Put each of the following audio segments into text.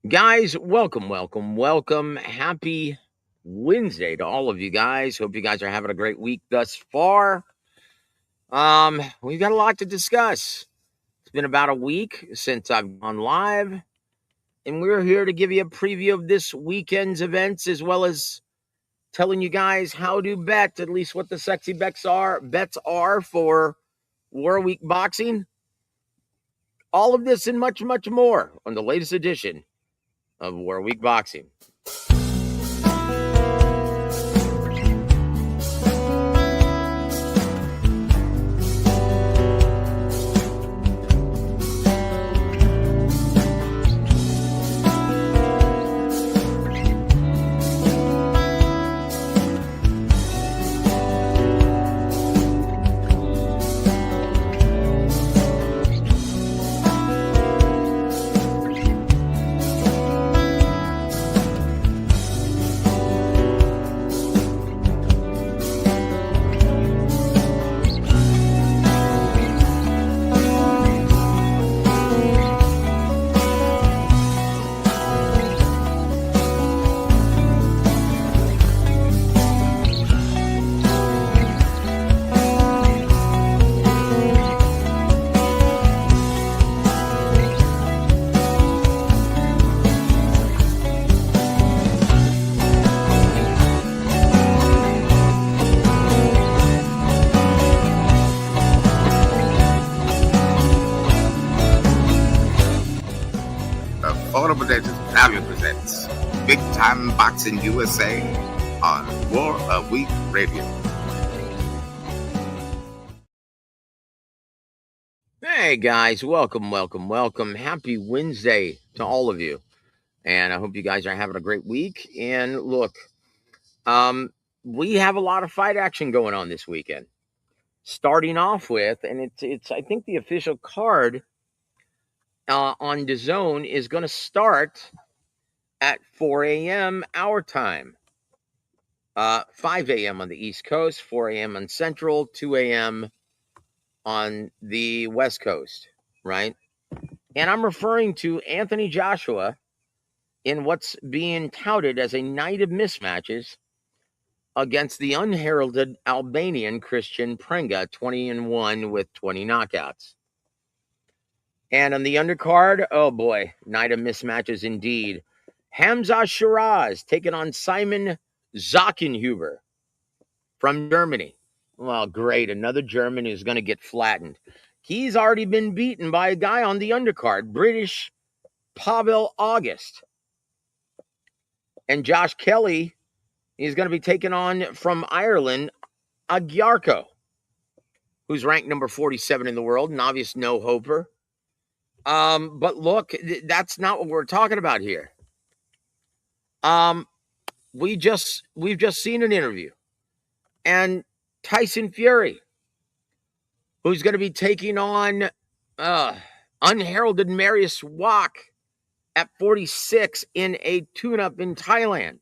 Guys, welcome. Happy Wednesday to all of you guys. Hope you guys are having a great week thus far. We've got a lot to discuss. It's been about a week since I've gone live, and we're here to give you a preview of this weekend's events as well as telling you guys how to bet, at least what the sexy bets are for War Week boxing. All of this and much, much more on the latest edition of War Week Boxing. W.A.W presents Big Time Boxing USA on War of Week Radio. Hey guys, welcome. Happy Wednesday to all of you. And I hope you guys are having a great week. And look, we have a lot of fight action going on this weekend. Starting off with, and it's I think the official card on DAZN is going to start at 4 a.m. our time. 5 a.m. on the East Coast, 4 a.m. on Central, 2 a.m. on the West Coast, right? And I'm referring to Anthony Joshua in what's being touted as a night of mismatches against the unheralded Albanian Christian Prenga, 20-1 with 20 knockouts. And on the undercard, oh boy, night of mismatches indeed. Hamza Shiraz taking on Simon Zackenhuber from Germany. Well, great. Another German who's going to get flattened. He's already been beaten by a guy on the undercard, British Pavel August. And Josh Kelly is going to be taken on from Ireland, Agyarko, who's ranked number 47 in the world, an obvious no-hoper. But look, that's not what we're talking about here. We've just seen an interview, and Tyson Fury, who's going to be taking on unheralded Marius Wach at 46 in a tune-up in Thailand.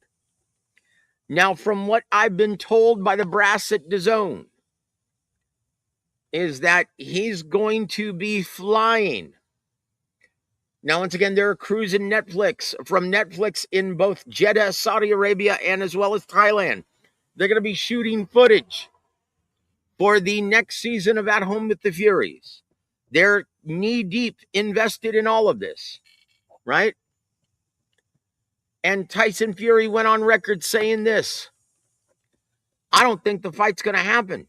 Now, from what I've been told by the brass at DAZN, is that he's going to be flying. Now, once again, there are crews in from Netflix in both Jeddah, Saudi Arabia, and as well as Thailand. They're going to be shooting footage for the next season of At Home with the Furies. They're knee-deep invested in all of this, right? And Tyson Fury went on record saying this: I don't think the fight's going to happen.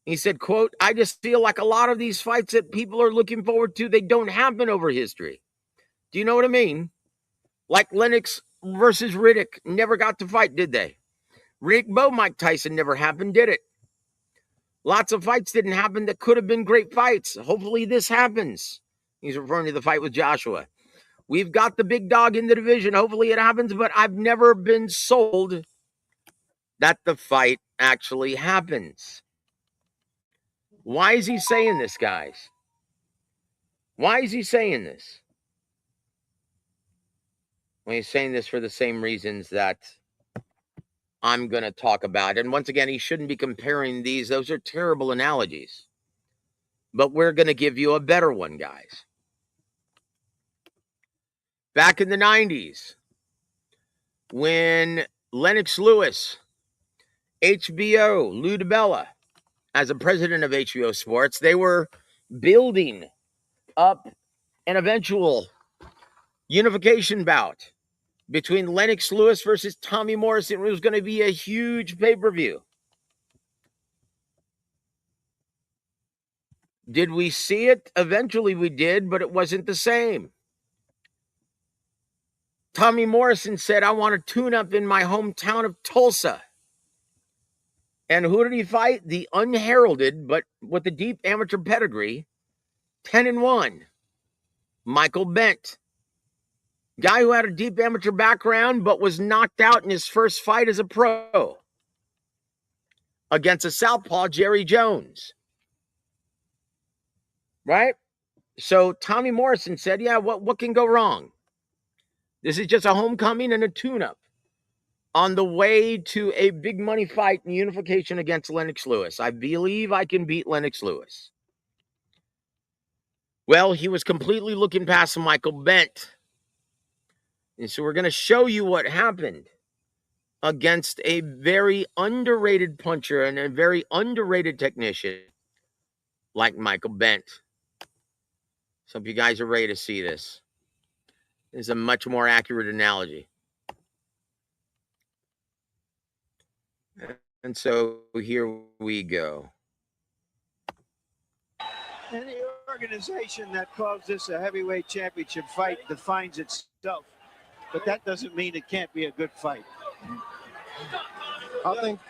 He said, quote, I just feel like a lot of these fights that people are looking forward to, they don't happen over history. Do you know what I mean? Like Lennox versus Riddick never got to fight, did they? Riddick Bowe Mike Tyson never happened, did it? Lots of fights didn't happen that could have been great fights. Hopefully this happens. He's referring to the fight with Joshua. We've got the big dog in the division. Hopefully it happens, but I've never been sold that the fight actually happens. Why is he saying this, guys? Why is he saying this? Well, he's saying this for the same reasons that I'm going to talk about. And once again, he shouldn't be comparing these. Those are terrible analogies. But we're going to give you a better one, guys. Back in the 90s, when Lennox Lewis, HBO, Lou DiBella, as a president of HBO Sports, they were building up an eventual unification bout between Lennox Lewis versus Tommy Morrison. It was going to be a huge pay-per-view. Did we see it? Eventually we did, but it wasn't the same. Tommy Morrison said, I want a tune-up in my hometown of Tulsa. And who did he fight? The unheralded, but with a deep amateur pedigree, 10-1, Michael Bent. Guy who had a deep amateur background, but was knocked out in his first fight as a pro against a southpaw, Jerry Jones. Right? So Tommy Morrison said, yeah, what can go wrong? This is just a homecoming and a tune-up on the way to a big money fight in unification against Lennox Lewis. I believe I can beat Lennox Lewis. Well, he was completely looking past Michael Bent. And so we're going to show you what happened against a very underrated puncher and a very underrated technician like Michael Bent. So if you guys are ready to see this, this is a much more accurate analogy. And so here we go. And the organization that calls this a heavyweight championship fight defines itself. But that doesn't mean it can't be a good fight. I think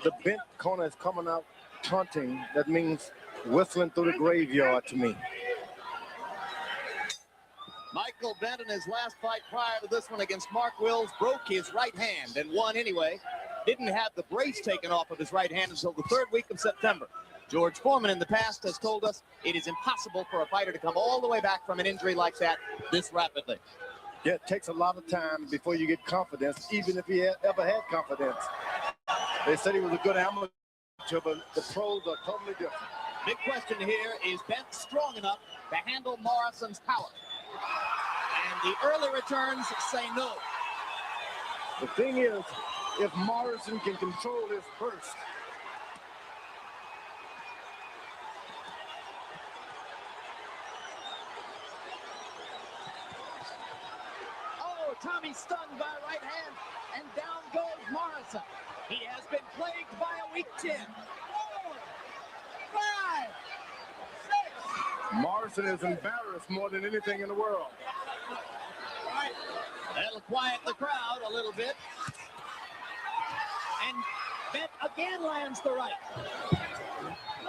the bent corner is coming out taunting. That means whistling through the graveyard to me. Michael Bent in his last fight prior to this one against Mark Wills broke his right hand and won anyway. Didn't have the brace taken off of his right hand until the third week of September. George Foreman in the past has told us it is impossible for a fighter to come all the way back from an injury like that this rapidly. Yeah, it takes a lot of time before you get confidence, even if he ever had confidence. They said he was a good amateur, but the pros are totally different. Big question here, is Bent strong enough to handle Morrison's power? And the early returns say no. The thing is, if Morrison can control his burst, Tommy stunned by right hand, and down goes Morrison. He has been plagued by a weak chin. 4, 5, 6. Morrison is embarrassed more than anything in the world. That'll quiet the crowd a little bit. And Bent again lands the right.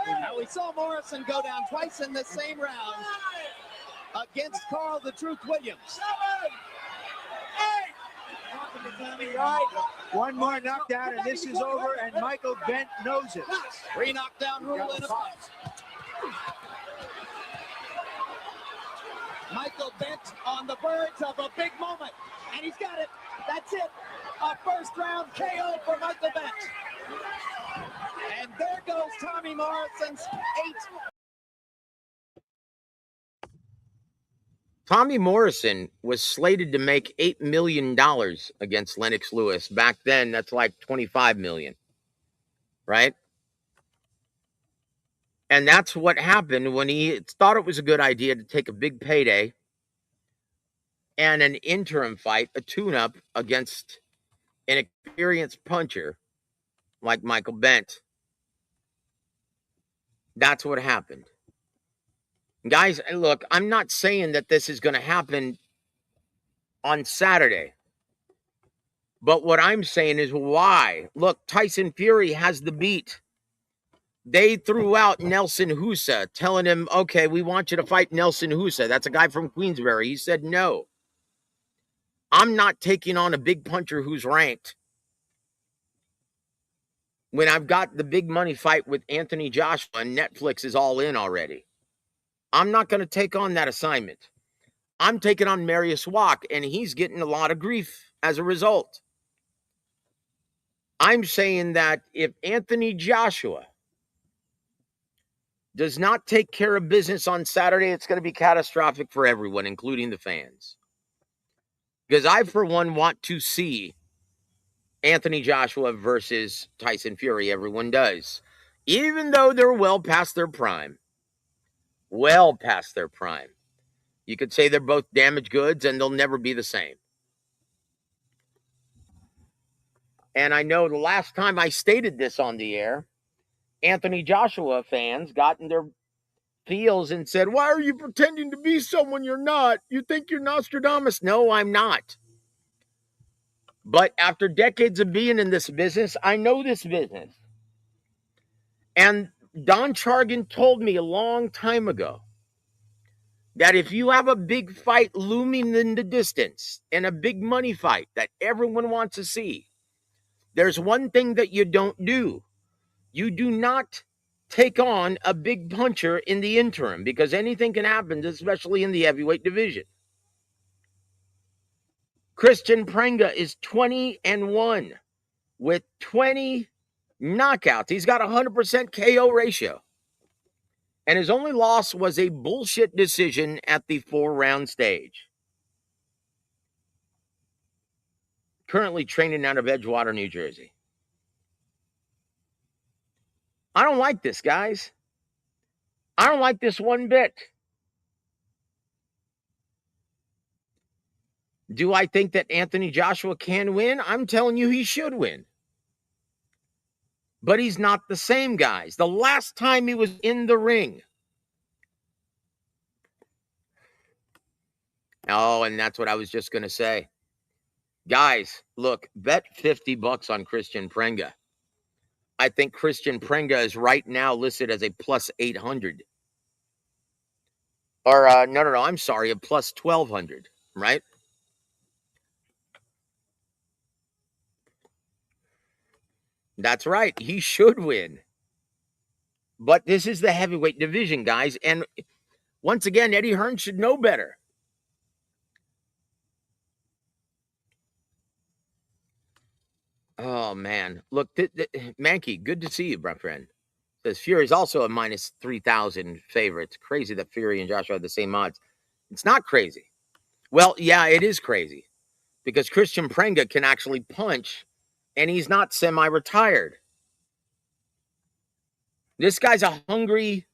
Now we saw Morrison go down twice in the same round against Carl the Truth Williams. One more knockdown and this is over, and Michael Bent knows it. 3 knockdown rule in effect. Michael Bent on the verge of a big moment, and he's got it. That's it. A first round KO for Michael Bent. And there goes Tommy Morrison's 8. Tommy Morrison was slated to make $8 million against Lennox Lewis. Back then, that's like $25 million, right? And that's what happened when he thought it was a good idea to take a big payday and an interim fight, a tune-up against an experienced puncher like Michael Bent. That's what happened. Guys, look, I'm not saying that this is going to happen on Saturday. But what I'm saying is why? Look, Tyson Fury has the beat. They threw out Nelson Husa, telling him, okay, we want you to fight Nelson Husa. That's a guy from Queensbury. He said, no. I'm not taking on a big puncher who's ranked when I've got the big money fight with Anthony Joshua and Netflix is all in already. I'm not going to take on that assignment. I'm taking on Marius Wack, and he's getting a lot of grief as a result. I'm saying that if Anthony Joshua does not take care of business on Saturday, it's going to be catastrophic for everyone, including the fans. Because I, for one, want to see Anthony Joshua versus Tyson Fury. Everyone does. Even though they're well past their prime. Well past their prime. You could say they're both damaged goods and they'll never be the same. And I know the last time I stated this on the air, Anthony Joshua fans got in their feels and said, "Why are you pretending to be someone you're not? You think you're Nostradamus?" No, I'm not. But after decades of being in this business, I know this business. And Don Chargan told me a long time ago that if you have a big fight looming in the distance and a big money fight that everyone wants to see, there's one thing that you don't do. You do not take on a big puncher in the interim, because anything can happen, especially in the heavyweight division. Christian Prenga is 20-1 with 20 knockouts. He's got a 100% KO ratio. And his only loss was a bullshit decision at the 4-round stage. Currently training out of Edgewater, New Jersey. I don't like this, guys. I don't like this one bit. Do I think that Anthony Joshua can win? I'm telling you he should win. But he's not the same, guys. The last time he was in the ring. Oh, and that's what I was just going to say. Guys, look, bet $50 on Christian Prenga. I think Christian Prenga is right now listed as a plus 800. Or, no, I'm sorry, a plus 1,200, right? That's right. He should win. But this is the heavyweight division, guys. And once again, Eddie Hearn should know better. Oh, man. Look, Mankey, good to see you, my friend. Says Fury's also a minus 3,000 favorite. It's crazy that Fury and Joshua have the same odds. It's not crazy. Well, yeah, it is crazy. Because Christian Prenga can actually punch, and he's not semi-retired. This guy's a hungry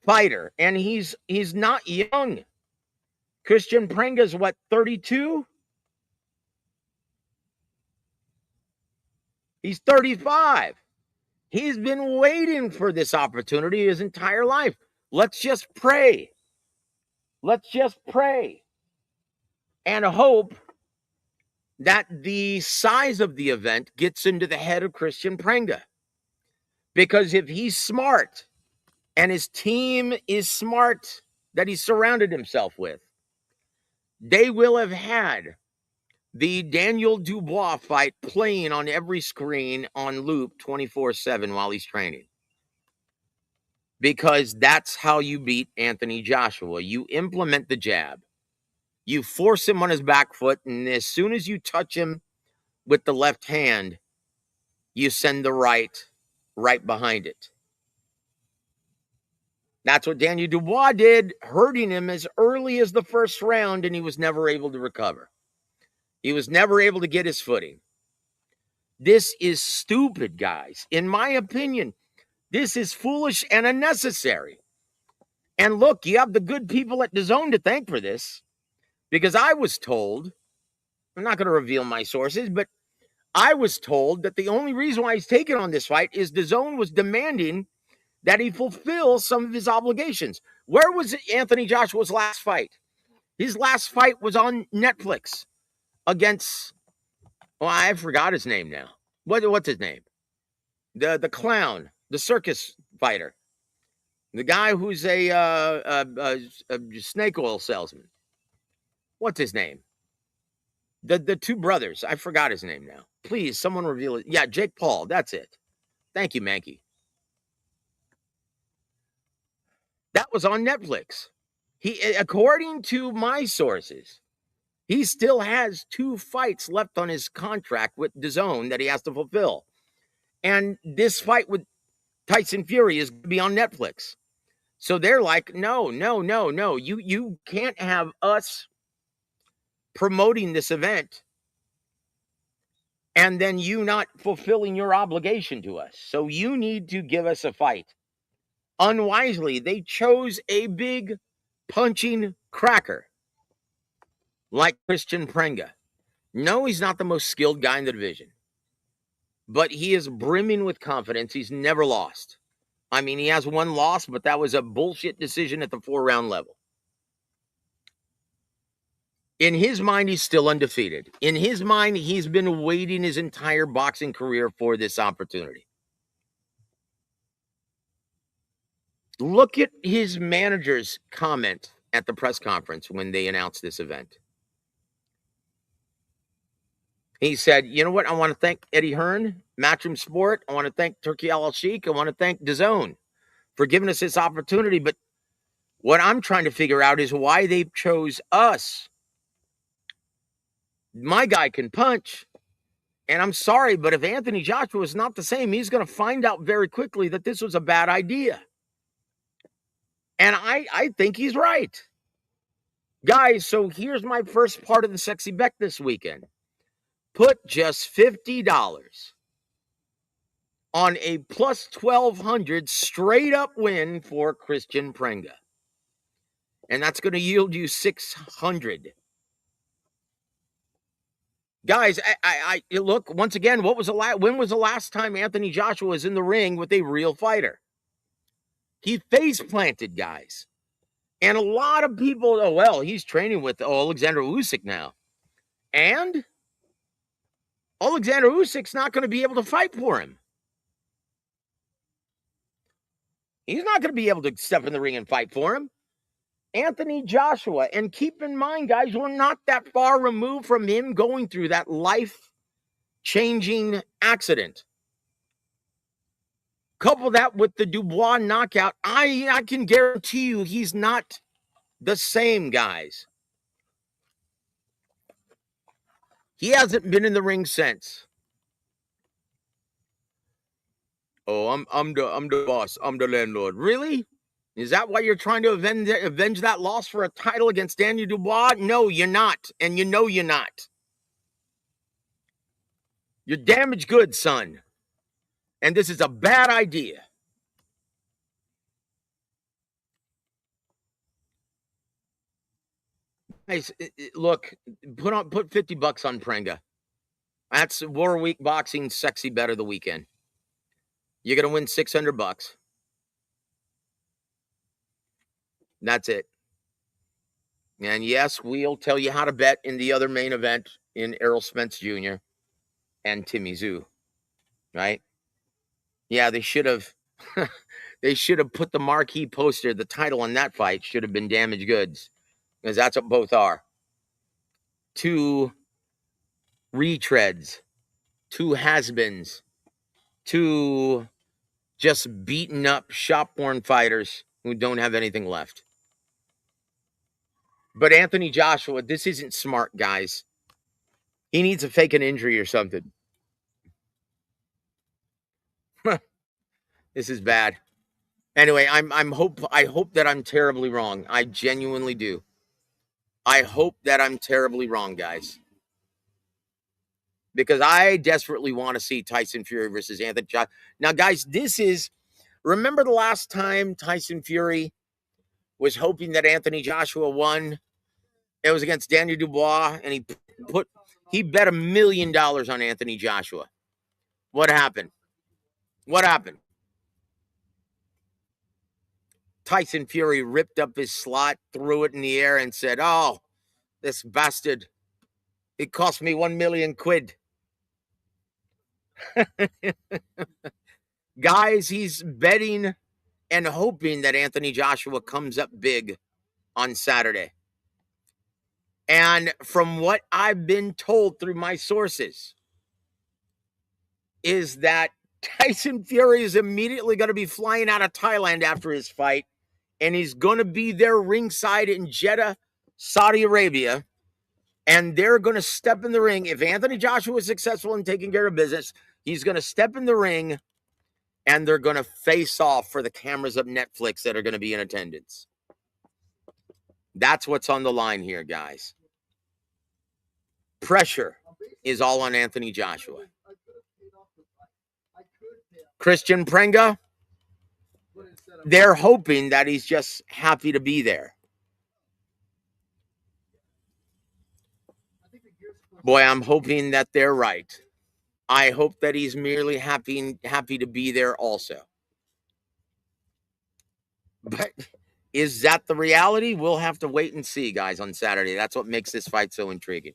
fighter, and he's not young. Christian Prenga's what, 32? He's 35. He's been waiting for this opportunity his entire life. Let's just pray. Let's just pray and hope that the size of the event gets into the head of Christian Prenga. Because if he's smart and his team is smart that he's surrounded himself with, they will have had the Daniel Dubois fight playing on every screen on loop 24/7 while he's training. Because that's how you beat Anthony Joshua. You implement the jab. You force him on his back foot, and as soon as you touch him with the left hand, you send the right behind it. That's what Daniel Dubois did, hurting him as early as the first round, and he was never able to recover. He was never able to get his footing. This is stupid, guys. In my opinion, this is foolish and unnecessary. And look, you have the good people at DAZN to thank for this, because I was told, I'm not going to reveal my sources, but I was told that the only reason why he's taking on this fight is DAZN was demanding that he fulfill some of his obligations. Where was Anthony Joshua's last fight? His last fight was on Netflix against, well, I forgot his name now. What's his name? The clown, the circus fighter. The guy who's a snake oil salesman. What's his name? The two brothers. I forgot his name now. Please, someone reveal it. Yeah, Jake Paul. That's it. Thank you, Mankey. That was on Netflix. He, according to my sources, he still has 2 fights left on his contract with DAZN that he has to fulfill. And this fight with Tyson Fury is going to be on Netflix. So they're like, no. You can't have us promoting this event and then you not fulfilling your obligation to us. So you need to give us a fight. Unwisely, they chose a big punching cracker like Christian Prenga. No, he's not the most skilled guy in the division, but he is brimming with confidence. He's never lost. I mean, he has one loss, but that was a bullshit decision at the 4-round level. In his mind, he's still undefeated. In his mind, he's been waiting his entire boxing career for this opportunity. Look at his manager's comment at the press conference when they announced this event. He said, you know what? I want to thank Eddie Hearn, Matchroom Sport. I want to thank Turkey Al Sheikh. I want to thank DAZN for giving us this opportunity. But what I'm trying to figure out is why they chose us. My guy can punch. And I'm sorry, but if Anthony Joshua is not the same, he's going to find out very quickly that this was a bad idea. And I think he's right. Guys, so here's my first part of the sexy bet this weekend. Put just $50 on a plus 1,200 straight up win for Christian Prenga. And that's going to yield you 600. Guys, I look, once again, when was the last time Anthony Joshua was in the ring with a real fighter? He face planted, guys. And a lot of people, oh, well, he's training with Alexander Usyk now. And Alexander Usyk's not going to be able to fight for him. He's not going to be able to step in the ring and fight for him. Anthony Joshua, and keep in mind, guys, we're not that far removed from him going through that life-changing accident. Couple that with the Dubois knockout, I can guarantee you he's not the same, guys. He hasn't been in the ring since. Oh, I'm the boss. I'm the landlord. Really? Is that why you're trying to avenge that loss for a title against Daniel Dubois? No, you're not. And you know you're not. You're damaged goods, son. And this is a bad idea. Guys, look, put $50 on Prenga. That's War Week Boxing sexy bet of the weekend. You're going to win $600. That's it. And yes, we'll tell you how to bet in the other main event in Errol Spence Jr. and Timmy Zhu. Right? Yeah, they should have put the marquee poster, the title on that fight should have been Damaged Goods. Because that's what both are. 2 retreads, 2 has-beens, 2 just beaten up, shop-worn fighters who don't have anything left. But Anthony Joshua, this isn't smart, guys. He needs to fake an injury or something. This is bad. Anyway, I hope that I'm terribly wrong. I genuinely do. I hope that I'm terribly wrong, guys. Because I desperately want to see Tyson Fury versus Anthony Joshua. Now, guys, remember the last time Tyson Fury was hoping that Anthony Joshua won? It was against Daniel Dubois, and he bet $1 million on Anthony Joshua. What happened? Tyson Fury ripped up his slot, threw it in the air, and said, oh, this bastard, it cost me 1 million quid. Guys, he's betting and hoping that Anthony Joshua comes up big on Saturday. And from what I've been told through my sources is that Tyson Fury is immediately going to be flying out of Thailand after his fight, and he's going to be there ringside in Jeddah, Saudi Arabia, and they're going to step in the ring. If Anthony Joshua is successful in taking care of business, he's going to step in the ring, and they're going to face off for the cameras of Netflix that are going to be in attendance. That's what's on the line here, guys. pressure is all on Anthony Joshua. Christian Prenga, they're hoping that he's just happy to be there. Boy, I'm hoping that they're right. I hope that he's merely happy to be there also. But is that the reality? We'll have to wait and see, guys, on Saturday. That's what makes this fight so intriguing.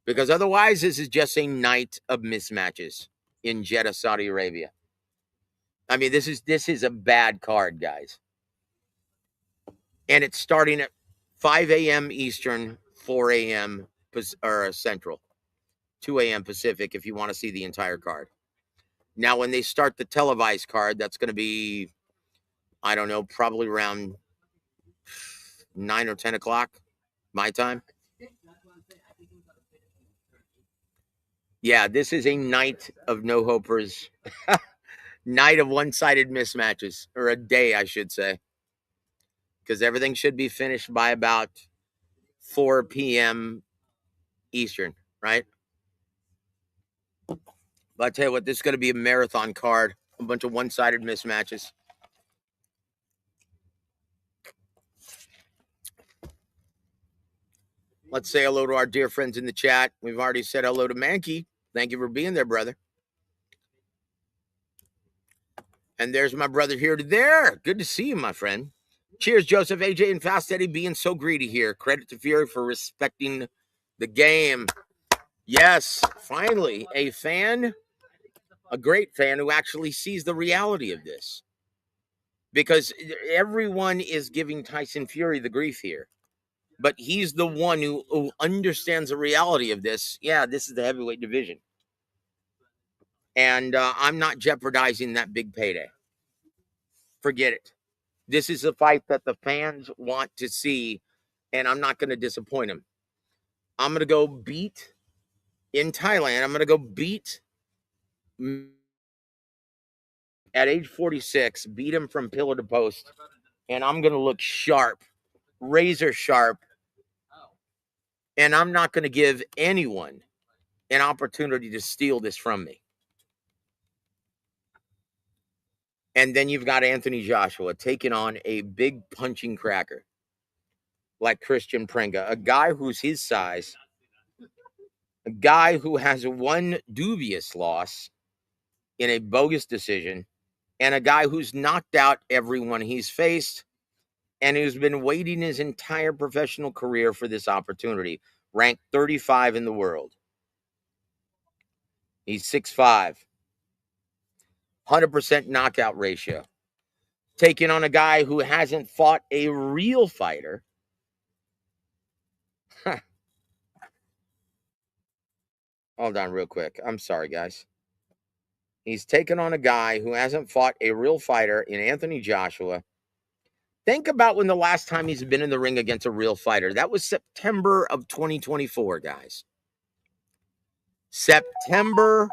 Because otherwise, this is just a night of mismatches in Jeddah, Saudi Arabia. I mean, this is a bad card, guys. And it's starting at 5 a.m. Eastern, 4 a.m. Central, 2 a.m. Pacific if you want to see the entire card. Now, when they start the televised card, that's going to be, I don't know, probably around 9 or 10 o'clock my time. Yeah, this is a night of no-hopers. Night of one-sided mismatches, or a day, I should say. Because everything should be finished by about 4 p.m. Eastern, right? But I tell you what, this is going to be a marathon card. A bunch of one-sided mismatches. Let's say hello to our dear friends in the chat. We've already said hello to Mankey. Thank you for being there, brother. And there's my brother here to there. Good to see you, my friend. Cheers, Joseph, AJ, and Fast Eddie being so greedy here. Credit to Fury for respecting the game. Yes, finally, a fan, a great fan who actually sees the reality of this. Because everyone is giving Tyson Fury the grief here. But he's the one who understands the reality of this. Yeah, this is the heavyweight division. And I'm not jeopardizing that big payday. Forget it. This is a fight that the fans want to see, and I'm not going to disappoint them. I'm going to go beat in Thailand. I'm going to go beat at age 46, beat him from pillar to post, and I'm going to look sharp, razor sharp, and I'm not going to give anyone an opportunity to steal this from me. And then you've got Anthony Joshua taking on a big punching cracker like Christian Prenga, a guy who's his size, a guy who has one dubious loss in a bogus decision, and a guy who's knocked out everyone he's faced and who's been waiting his entire professional career for this opportunity, ranked 35 in the world. He's 6'5", 100% knockout ratio. Taking on a guy who hasn't fought a real fighter. Hold on real quick. I'm sorry, guys. He's taken on a guy who hasn't fought a real fighter in Anthony Joshua. Think about when the last time he's been in the ring against a real fighter. That was September of 2024, guys. September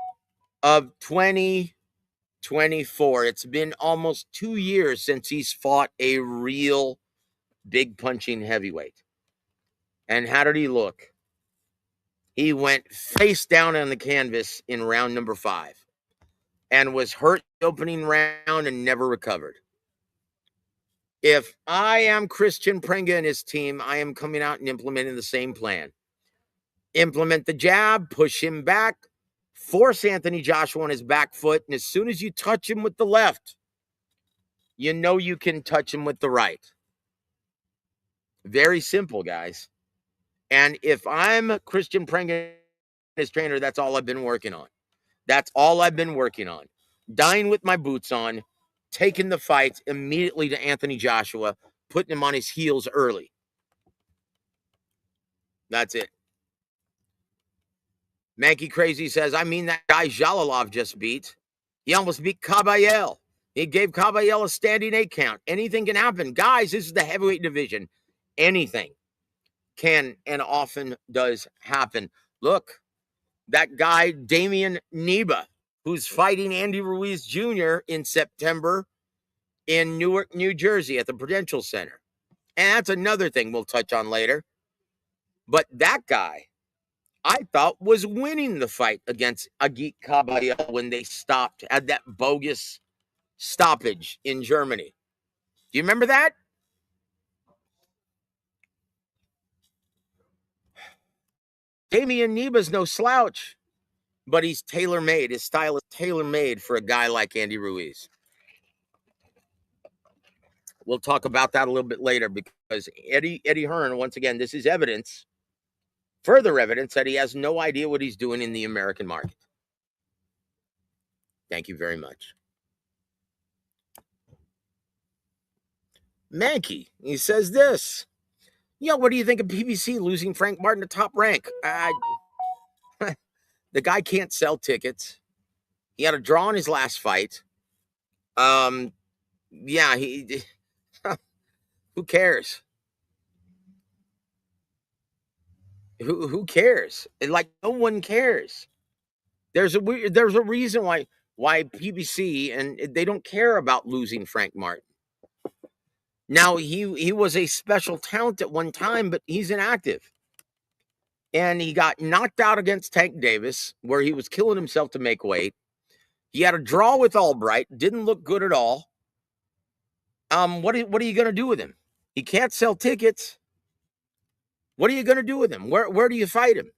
of 2024. It's been almost 2 years since he's fought a real big punching heavyweight. And how did he look? He went face down on the canvas in round number 5 and was hurt the opening round and never recovered. If I am Christian Prenga and his team, I am coming out and implementing the same plan. Implement the jab, push him back, force Anthony Joshua on his back foot, and as soon as you touch him with the left, you know you can touch him with the right. Very simple, guys. And if I'm Christian Prenga, his trainer, that's all I've been working on. That's all I've been working on. Dying with my boots on, taking the fight immediately to Anthony Joshua, putting him on his heels early. That's it. Mankey Crazy says, I mean, that guy Jalalov just beat. He almost beat Caballel. He gave Caballel a standing 8 count. Anything can happen. Guys, this is the heavyweight division. Anything can and often does happen. Look, that guy, Damian Neba, who's fighting Andy Ruiz Jr. in September in Newark, New Jersey at the Prudential Center. And that's another thing we'll touch on later. But that guy I thought was winning the fight against Agit Kabayel when they stopped, had that bogus stoppage in Germany. Do you remember that? Damian Neba's no slouch, but he's tailor-made. His style is tailor-made for a guy like Andy Ruiz. We'll talk about that a little bit later because Eddie Hearn, once again, this is evidence, further evidence that he has no idea what he's doing in the American market. Thank you very much. Mankey, he says this. Yeah, what do you think of PBC losing Frank Martin to Top Rank? The guy can't sell tickets. He had a draw in his last fight. Yeah, he who cares? Who cares? Like, no one cares. There's a reason why PBC and they don't care about losing Frank Martin. Now he was a special talent at one time, but he's inactive. And he got knocked out against Tank Davis, where he was killing himself to make weight. He had a draw with Albright, didn't look good at all. What are you going to do with him? He can't sell tickets. What are you going to do with him? Where do you fight him?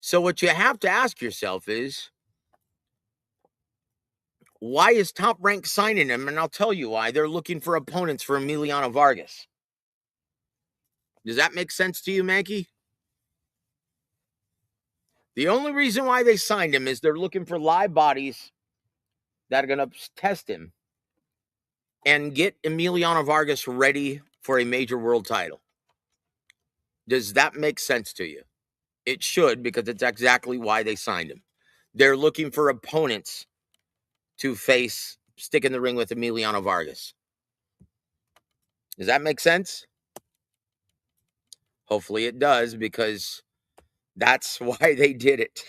So what you have to ask yourself is, why is Top Rank signing him? And I'll tell you why. They're looking for opponents for Emiliano Vargas. Does that make sense to you, Mankey? The only reason why they signed him is they're looking for live bodies that are going to test him and get Emiliano Vargas ready for a major world title. Does that make sense to you? It should, because it's exactly why they signed him. They're looking for opponents to face, stick in the ring with Emiliano Vargas. Does that make sense? Hopefully it does, because that's why they did it.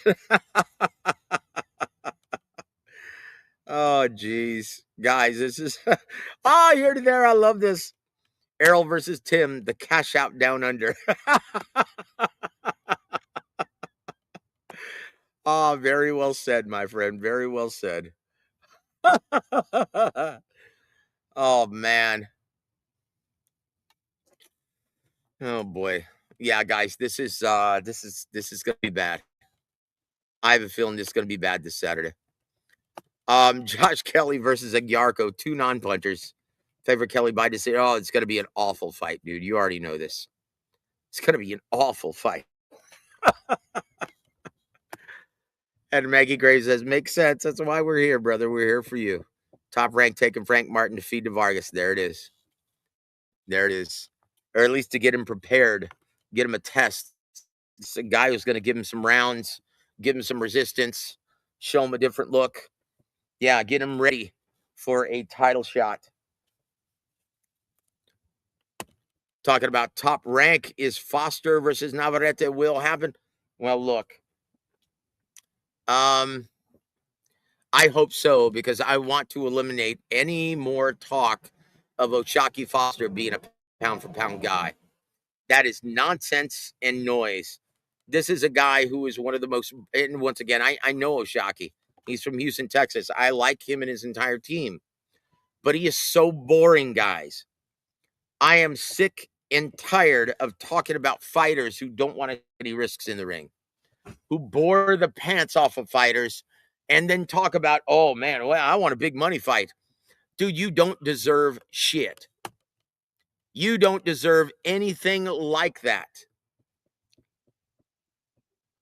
Oh, geez. Guys, this is... oh, here to there. I love this. Errol versus Tim, the cash out down under. Oh, very well said, my friend. Very well said. Oh, man. Oh, boy. Yeah, guys, this is going to be bad. I have a feeling this is going to be bad this Saturday. Josh Kelly versus Aguiarco, 2 non-punchers. Favor Kelly by decision. Oh, it's going to be an awful fight, dude. You already know this. It's going to be an awful fight. And Maggie Graves says, makes sense. That's why we're here, brother. We're here for you. Top Rank taking Frank Martin to feed to Vargas. There it is. There it is. Or at least to get him prepared, get him a test. It's a guy who's going to give him some rounds, give him some resistance, show him a different look. Yeah, get him ready for a title shot. Talking about Top Rank, is Foster versus Navarrete will happen? Well, look. I hope so, because I want to eliminate any more talk of O'Shaquie Foster being a pound-for-pound guy. That is nonsense and noise. This is a guy who is one of the most, and once again, I know O'Shaquie. He's from Houston, Texas. I like him and his entire team. But he is so boring, guys. I am sick and tired of talking about fighters who don't want to take any risks in the ring, who bore the pants off of fighters, and then talk about, oh, man, well, I want a big money fight. Dude, you don't deserve shit. You don't deserve anything like that.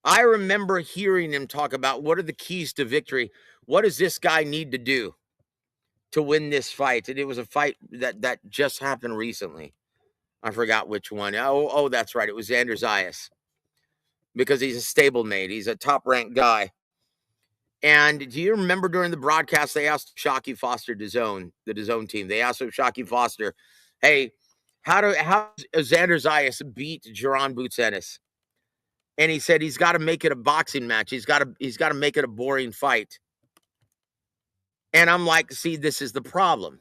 I remember hearing him talk about, what are the keys to victory? What does this guy need to do to win this fight? And it was a fight that just happened recently. I forgot which one. Oh, that's right. It was Xander Zayas, because he's a stablemate. He's a top-ranked guy. And do you remember during the broadcast, they asked O'Shaquie Foster, the DAZN team, they asked O'Shaquie Foster, hey, how does Xander Zayas beat Jaron Boots Ennis? And he said he's got to make it a boxing match. He's got to make it a boring fight. And I'm like, see, this is the problem.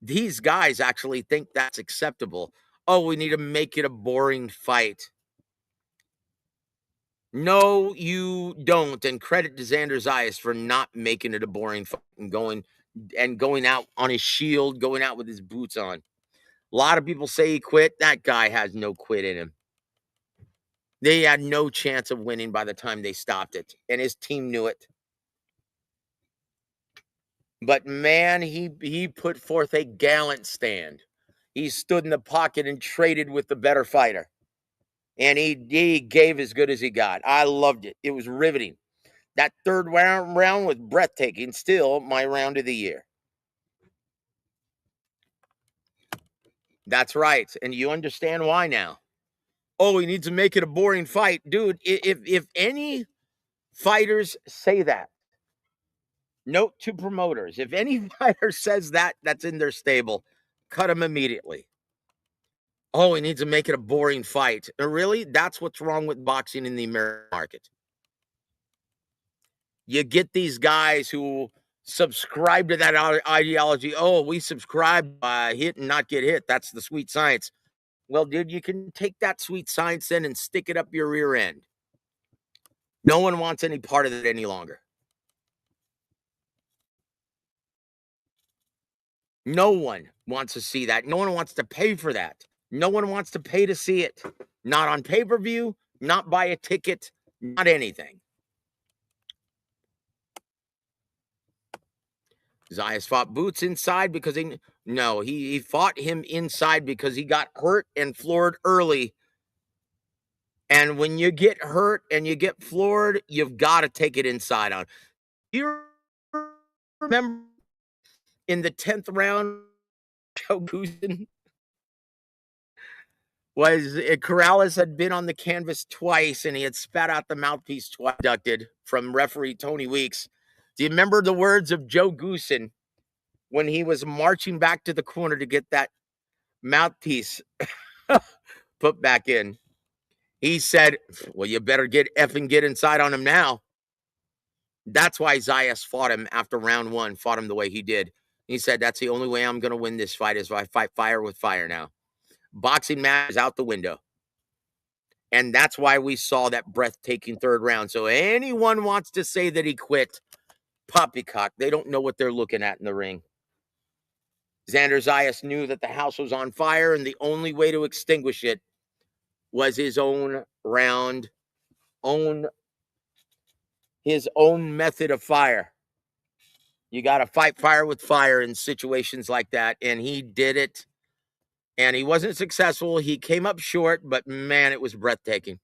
These guys actually think that's acceptable. Oh, we need to make it a boring fight. No, you don't. And credit to Xander Zayas for not making it a boring fight and going out on his shield, going out with his boots on. A lot of people say he quit. That guy has no quit in him. They had no chance of winning by the time they stopped it, and his team knew it. But man, he put forth a gallant stand. He stood in the pocket and traded with the better fighter. And he gave as good as he got. I loved it. It was riveting. That third round was breathtaking. Still my round of the year. That's right. And you understand why now. Oh, he needs to make it a boring fight. Dude, if any fighters say that, note to promoters, if any fighter says that, that's in their stable, cut him immediately. Oh, he needs to make it a boring fight. Really? That's what's wrong with boxing in the American market. You get these guys who subscribe to that ideology. Oh, we subscribe, hit and not get hit. That's the sweet science. Well, dude, you can take that sweet science then and stick it up your rear end. No one wants any part of it any longer. No one wants to see that. No one wants to pay for that. No one wants to pay to see it. Not on pay-per-view, not buy a ticket, not anything. Zayas fought Boots inside because he fought him inside because he got hurt and floored early. And when you get hurt and you get floored, you've got to take it inside on. You remember in the 10th round, Joe Goosen Corrales had been on the canvas twice and he had spat out the mouthpiece twice, deducted from referee Tony Weeks. Do you remember the words of Joe Goosen when he was marching back to the corner to get that mouthpiece put back in? He said, well, you better get inside on him now. That's why Zayas fought him after round one, fought him the way he did. He said, that's the only way I'm going to win this fight is if I fight fire with fire now. Boxing match is out the window. And that's why we saw that breathtaking third round. So anyone wants to say that he quit, poppycock. They don't know what they're looking at in the ring. Xander Zayas knew that the house was on fire, and the only way to extinguish it was his own his own method of fire. You got to fight fire with fire in situations like that, and he did it. And he wasn't successful. He came up short, but man, it was breathtaking.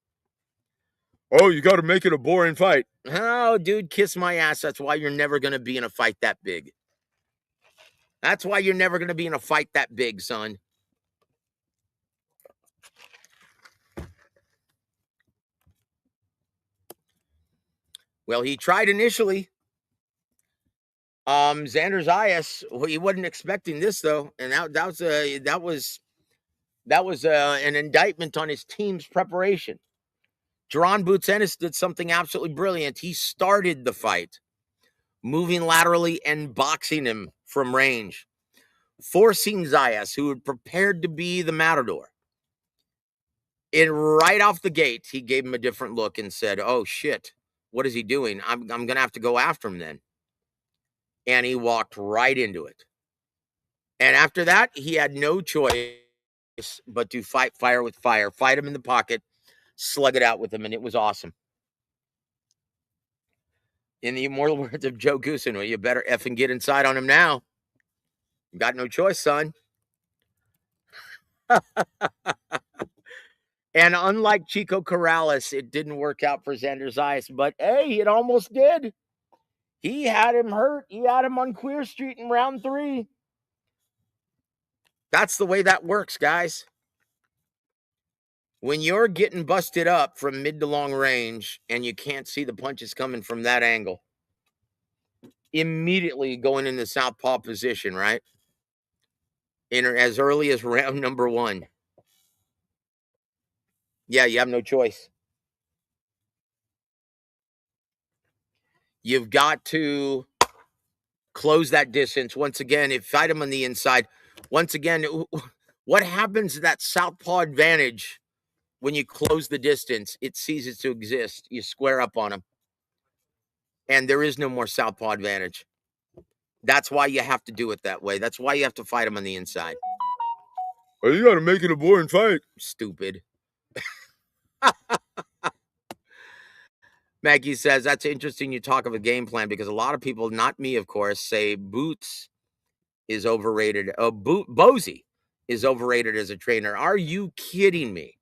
Oh, you got to make it a boring fight. Oh, dude, kiss my ass. That's why you're never going to be in a fight that big. That's why you're never going to be in a fight that big, son. Well, he tried initially. Xander Zayas, well, he wasn't expecting this though, and that was an indictment on his team's preparation. Jaron Boots Ennis did something absolutely brilliant. He started the fight, moving laterally and boxing him from range, forcing Zayas, who had prepared to be the matador. And right off the gate, he gave him a different look and said, oh, shit, what is he doing? I'm going to have to go after him then. And he walked right into it. And after that, he had no choice but to fight fire with fire, fight him in the pocket, slug it out with him, and it was awesome. In the immortal words of Joe Goosen, well, you better effing get inside on him now. You got no choice, son. And unlike Chico Corrales, it didn't work out for Xander Zayas, but hey, it almost did. He had him hurt. He had him on Queer Street in round 3. That's the way that works, guys. When you're getting busted up from mid to long range and you can't see the punches coming from that angle, immediately going into southpaw position, right? In as early as round number 1. Yeah, you have no choice. You've got to close that distance. Once again, if fight him on the inside, Once again, what happens to that southpaw advantage when you close the distance? It ceases to exist. You square up on him, and there is no more southpaw advantage. That's why you have to do it that way. That's why you have to fight him on the inside. Well, you got to make it a boring fight. Stupid. Maggie says, that's interesting you talk of a game plan because a lot of people, not me, of course, say Boots is overrated. Bozy is overrated as a trainer. Are you kidding me?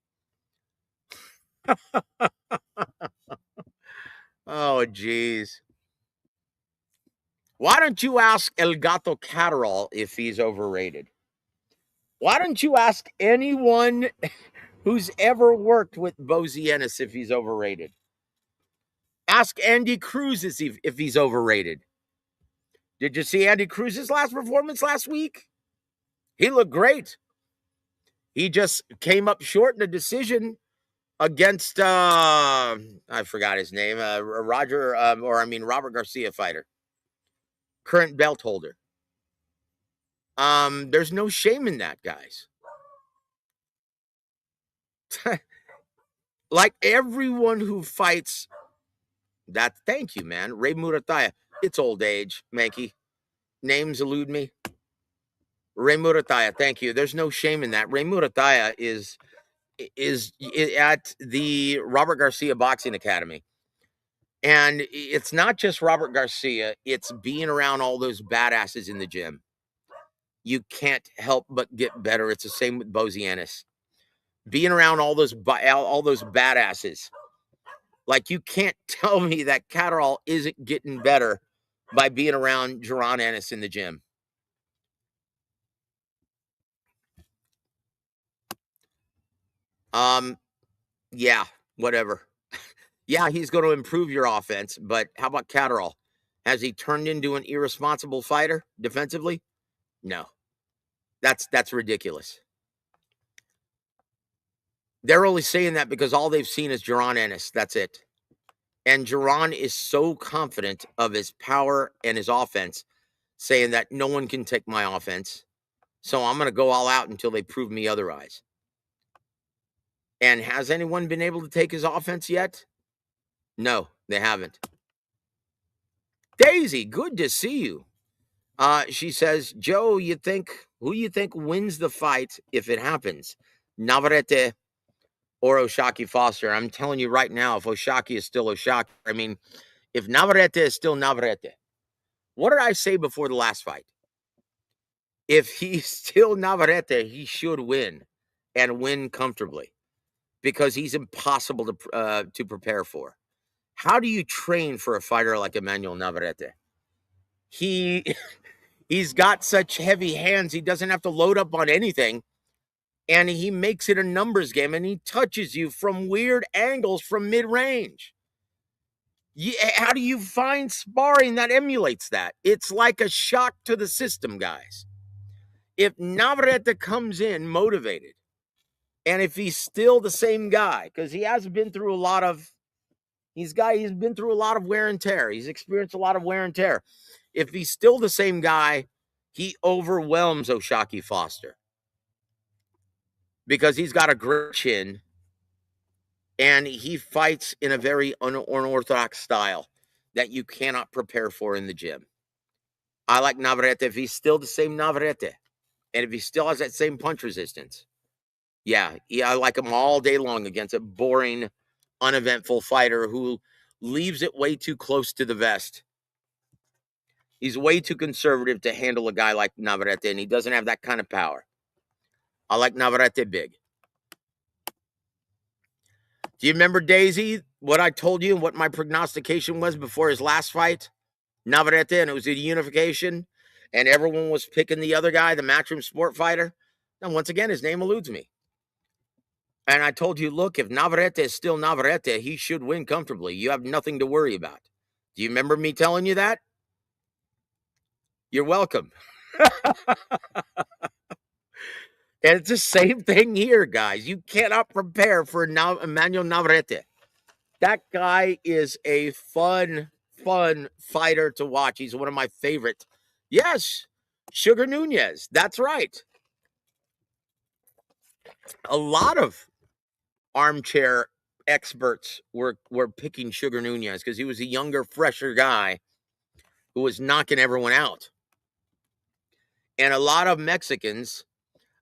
Oh, geez. Why don't you ask El Gato Catterall if he's overrated? Why don't you ask anyone who's ever worked with Bozy Ennis if he's overrated? Ask Andy Cruz if he's overrated. Did you see Andy Cruz's last performance last week? He looked great. He just came up short in a decision against I forgot his name, Robert Garcia fighter, current belt holder. There's no shame in that, guys. Like everyone who fights that, thank you, man. Ray Murataya. It's old age, Mankey. Names elude me. Ray Murataya, thank you. There's no shame in that. Ray Murataya is at the Robert Garcia Boxing Academy. And it's not just Robert Garcia, it's being around all those badasses in the gym. You can't help but get better. It's the same with Bozy Ennis. Being around all those badasses. Like, you can't tell me that Catterall isn't getting better by being around Jaron Ennis in the gym. Yeah, whatever. Yeah, he's going to improve your offense, but how about Catterall? Has he turned into an irresponsible fighter defensively? No. That's ridiculous. They're only saying that because all they've seen is Jaron Ennis. That's it. And Jaron is so confident of his power and his offense, saying that no one can take my offense. So I'm going to go all out until they prove me otherwise. And has anyone been able to take his offense yet? No, they haven't. Daisy, good to see you. She says, Joe, who you think wins the fight if it happens? Navarrete or Oshaki Foster? I'm telling you right now, if Oshaki is still Oshaki, if Navarrete is still Navarrete, what did I say before the last fight? If he's still Navarrete, he should win and win comfortably because he's impossible to prepare for. How do you train for a fighter like Emmanuel Navarrete? He's got such heavy hands, he doesn't have to load up on anything. And he makes it a numbers game, and he touches you from weird angles from mid-range. How do you find sparring that emulates that? It's like a shock to the system, guys. If Navarrete comes in motivated, and if he's still the same guy, because he has been through a lot of, he's been through a lot of wear and tear. He's experienced a lot of wear and tear. If he's still the same guy, he overwhelms Oshaki Foster because he's got a great chin. And he fights in a very unorthodox style that you cannot prepare for in the gym. I like Navarrete if he's still the same Navarrete. And if he still has that same punch resistance. Yeah, I like him all day long against a boring, uneventful fighter who leaves it way too close to the vest. He's way too conservative to handle a guy like Navarrete, and he doesn't have that kind of power. I like Navarrete big. Do you remember, Daisy, what I told you and what my prognostication was before his last fight? Navarrete, and it was a unification, and everyone was picking the other guy, the Matchroom Sport fighter. And once again, his name eludes me. And I told you, look, if Navarrete is still Navarrete, he should win comfortably. You have nothing to worry about. Do you remember me telling you that? You're welcome. And it's the same thing here, guys. You cannot prepare for Emmanuel Navarrete. That guy is a fun fighter to watch. He's one of my favorite. Yes, Sugar Nunez. That's right. a lot of armchair experts were picking Sugar Nunez because he was a younger, fresher guy who was knocking everyone out. And a lot of Mexicans,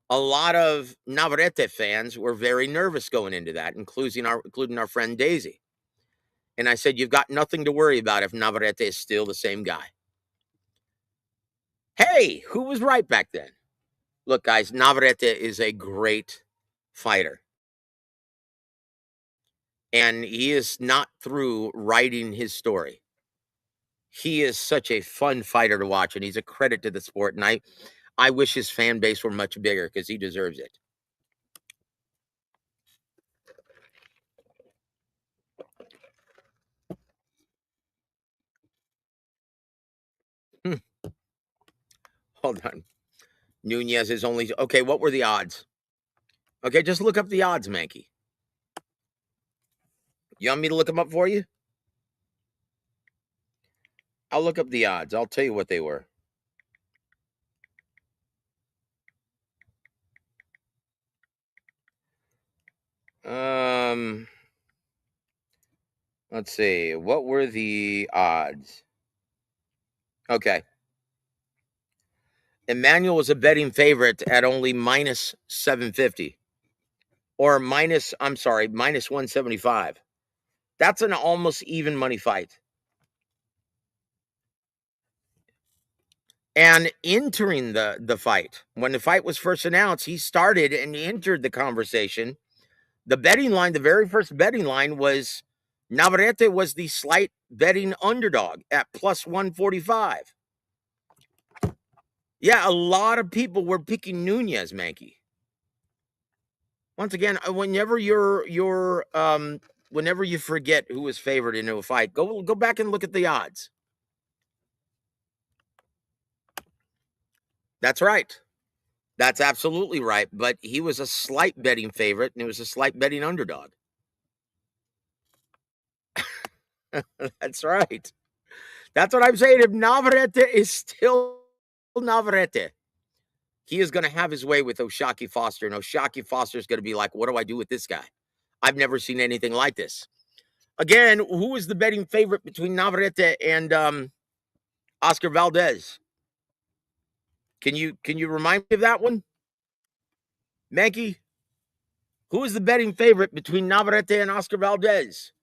a lot of Navarrete fans were very nervous going into that, including our friend Daisy. And I said, you've got nothing to worry about if Navarrete is still the same guy. Hey, who was right back then? Look, guys, Navarrete is a great fighter. And he is not through writing his story. He is such a fun fighter to watch, and he's a credit to the sport. And I wish his fan base were much bigger because he deserves it. Hold on. Nunez is only okay. What were the odds? Okay, just look up the odds, Mankey. You want me to look them up for you? I'll look up the odds. I'll tell you what they were. Let's see. What were the odds? Okay. Emmanuel was a betting favorite at only minus 750 or minus 175. That's an almost even money fight. And entering the fight, when the fight was first announced, he started and entered the conversation. The betting line, the very first betting line was Navarrete was the slight betting underdog at plus 145. Yeah, a lot of people were picking Nunez, Mankey. Once again, whenever whenever you forget who was favored into a fight, go back and look at the odds. That's right. That's absolutely right. But he was a slight betting favorite, and it was a slight betting underdog. That's right. That's what I'm saying. If Navarrete is still Navarrete, he is going to have his way with Oshaki Foster, and Oshaki Foster is going to be like, what do I do with this guy? I've never seen anything like this. Again, who is the betting favorite between Navarrete and Oscar Valdez? Can you remind me of that one? Mankey, who is the betting favorite between Navarrete and Oscar Valdez?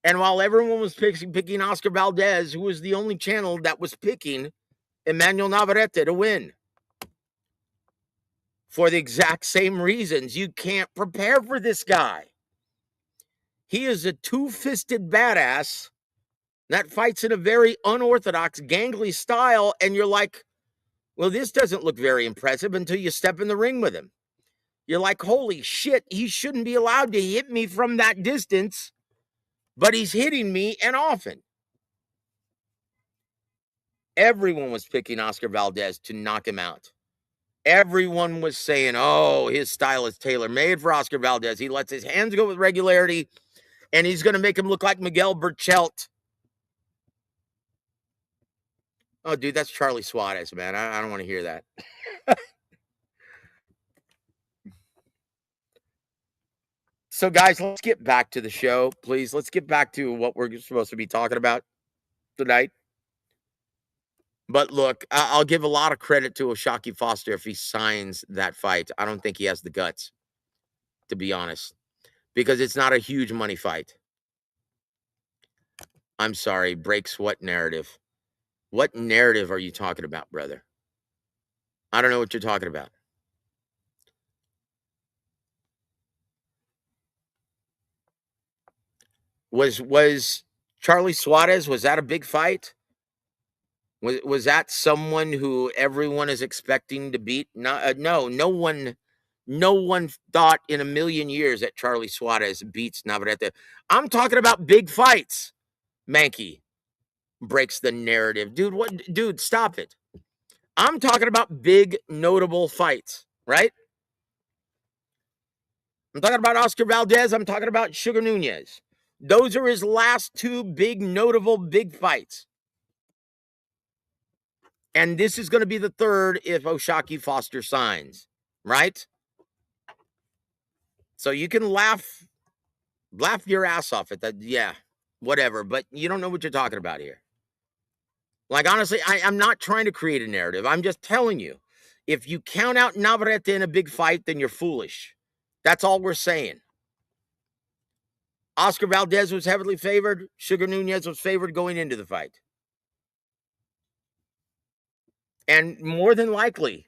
And while everyone was picking Oscar Valdez, who was the only channel that was picking Emmanuel Navarrete to win? For the exact same reasons. You can't prepare for this guy. He is a two-fisted badass that fights in a very unorthodox, gangly style, and you're like, well, this doesn't look very impressive until you step in the ring with him. You're like, holy shit, he shouldn't be allowed to hit me from that distance, but he's hitting me and often. Everyone was picking Oscar Valdez to knock him out. Everyone was saying, oh, his style is tailor-made for Oscar Valdez. He lets his hands go with regularity, and he's going to make him look like Miguel Burchelt. Oh, dude, that's Charlie Suarez, man. I don't want to hear that. So, guys, let's get back to the show, please. Let's get back to what we're supposed to be talking about tonight. But look, I'll give a lot of credit to Oshaki Foster if he signs that fight. I don't think he has the guts, to be honest, because it's not a huge money fight. I'm sorry, breaks what narrative? What narrative are you talking about, brother? I don't know what you're talking about. Was Charlie Suarez, was that a big fight? Was that someone who everyone is expecting to beat? No, no one thought in a million years that Charlie Suarez beats Navarrete. I'm talking about big fights. Mankey breaks the narrative. Dude, stop it. I'm talking about big, notable fights, right? I'm talking about Oscar Valdez. I'm talking about Sugar Nunez. Those are his last two big, notable, big fights. And this is going to be the third if Oshaki Foster signs, right? So you can laugh your ass off at that. Yeah, whatever. But you don't know what you're talking about here. Like, honestly, I'm not trying to create a narrative. I'm just telling you, if you count out Navarrete in a big fight, then you're foolish. That's all we're saying. Oscar Valdez was heavily favored. Sugar Nunez was favored going into the fight. And more than likely,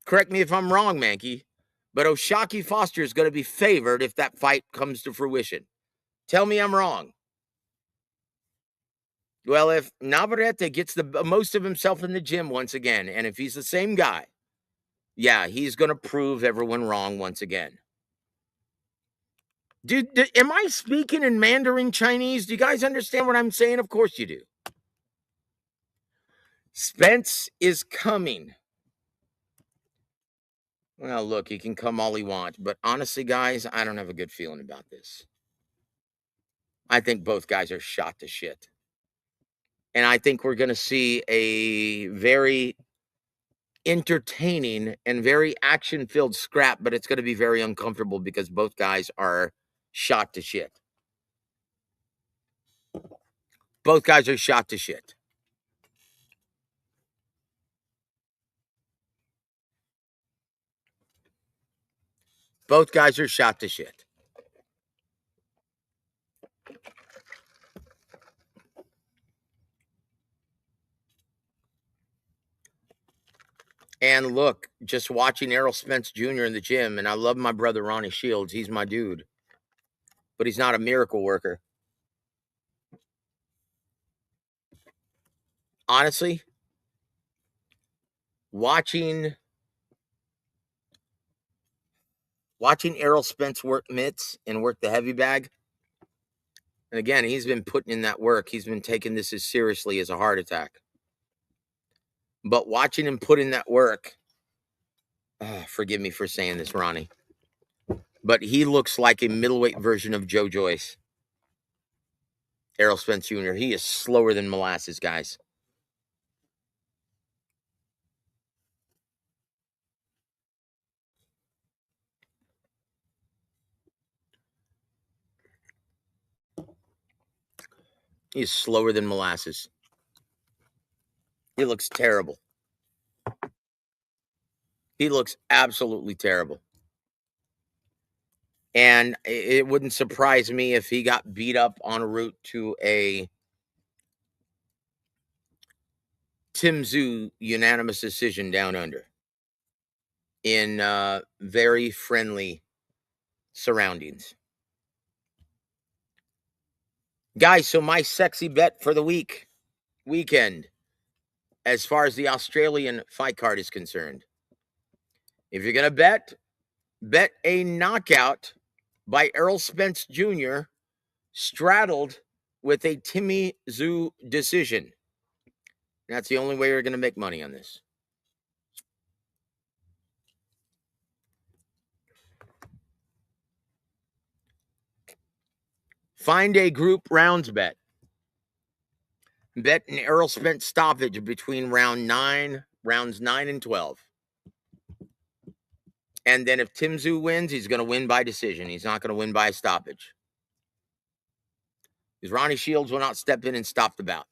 correct me if I'm wrong, Mankey, but Oshaki Foster is going to be favored if that fight comes to fruition. Tell me I'm wrong. Well, if Navarrete gets the most of himself in the gym once again, and if he's the same guy, yeah, he's going to prove everyone wrong once again. Dude, am I speaking in Mandarin Chinese? Do you guys understand what I'm saying? Of course you do. Spence is coming. Well, look, he can come all he wants, but honestly, guys, I don't have a good feeling about this. I think both guys are shot to shit. And I think we're going to see a very entertaining and very action-filled scrap, but it's going to be very uncomfortable because both guys are shot to shit. Both guys are shot to shit. Both guys are shot to shit. And look, just watching Errol Spence Jr. in the gym, and I love my brother Ronnie Shields. He's my dude. But he's not a miracle worker. Honestly, watching Errol Spence work mitts and work the heavy bag, and again, he's been putting in that work. He's been taking this as seriously as a heart attack. But watching him put in that work, forgive me for saying this, Ronnie, but he looks like a middleweight version of Joe Joyce. Errol Spence Jr., he is slower than molasses, guys. He's slower than molasses. He looks terrible. He looks absolutely terrible. And it wouldn't surprise me if he got beat up en route to a Tim Tszyu unanimous decision down under in very friendly surroundings. Guys, so my sexy bet for the weekend, as far as the Australian fight card is concerned, if you're going to bet a knockout by Errol Spence Jr. straddled with a Timmy Tszyu decision. That's the only way you're going to make money on this. Find a group rounds bet. Bet an Errol Spence stoppage between rounds 9 and 12. And then if Tim Tszyu wins, he's going to win by decision. He's not going to win by stoppage. Because Ronnie Shields will not step in and stop the bout.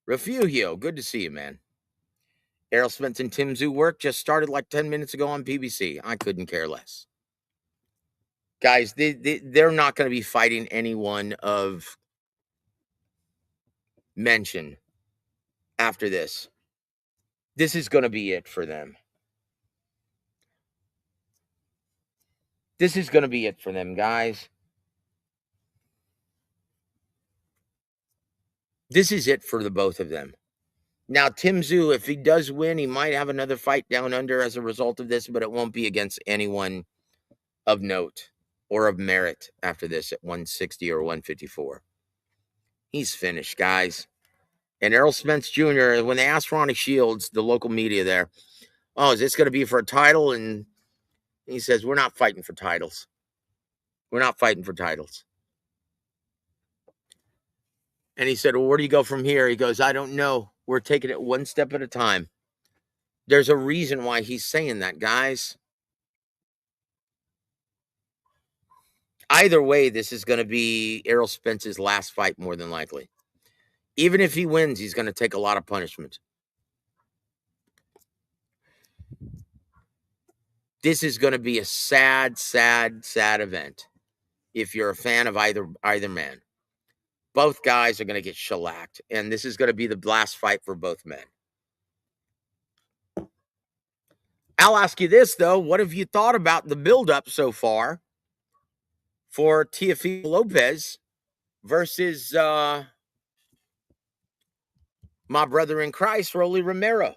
Refugio, good to see you, man. Errol Spence and Tim Tszyu work just started like 10 minutes ago on PBC. I couldn't care less. Guys, they're not going to be fighting anyone of mention after this. This is going to be it for them. This is going to be it for them, guys. This is it for the both of them. Now, Tim Tszyu, if he does win, he might have another fight down under as a result of this, but it won't be against anyone of note or of merit after this at 160 or 154. He's finished, guys. And Errol Spence Jr., when they asked Ronnie Shields, the local media there, oh, is this going to be for a title? And he says, we're not fighting for titles. We're not fighting for titles. And he said, well, where do you go from here? He goes, I don't know. We're taking it one step at a time. There's a reason why he's saying that, guys. Either way, this is going to be Errol Spence's last fight, more than likely. Even if he wins, he's going to take a lot of punishment. This is going to be a sad, sad, sad event. If you're a fan of either man, both guys are going to get shellacked, and this is going to be the last fight for both men. I'll ask you this, though. What have you thought about the buildup so far for Teofimo Lopez versus my brother in Christ, Rolly Romero?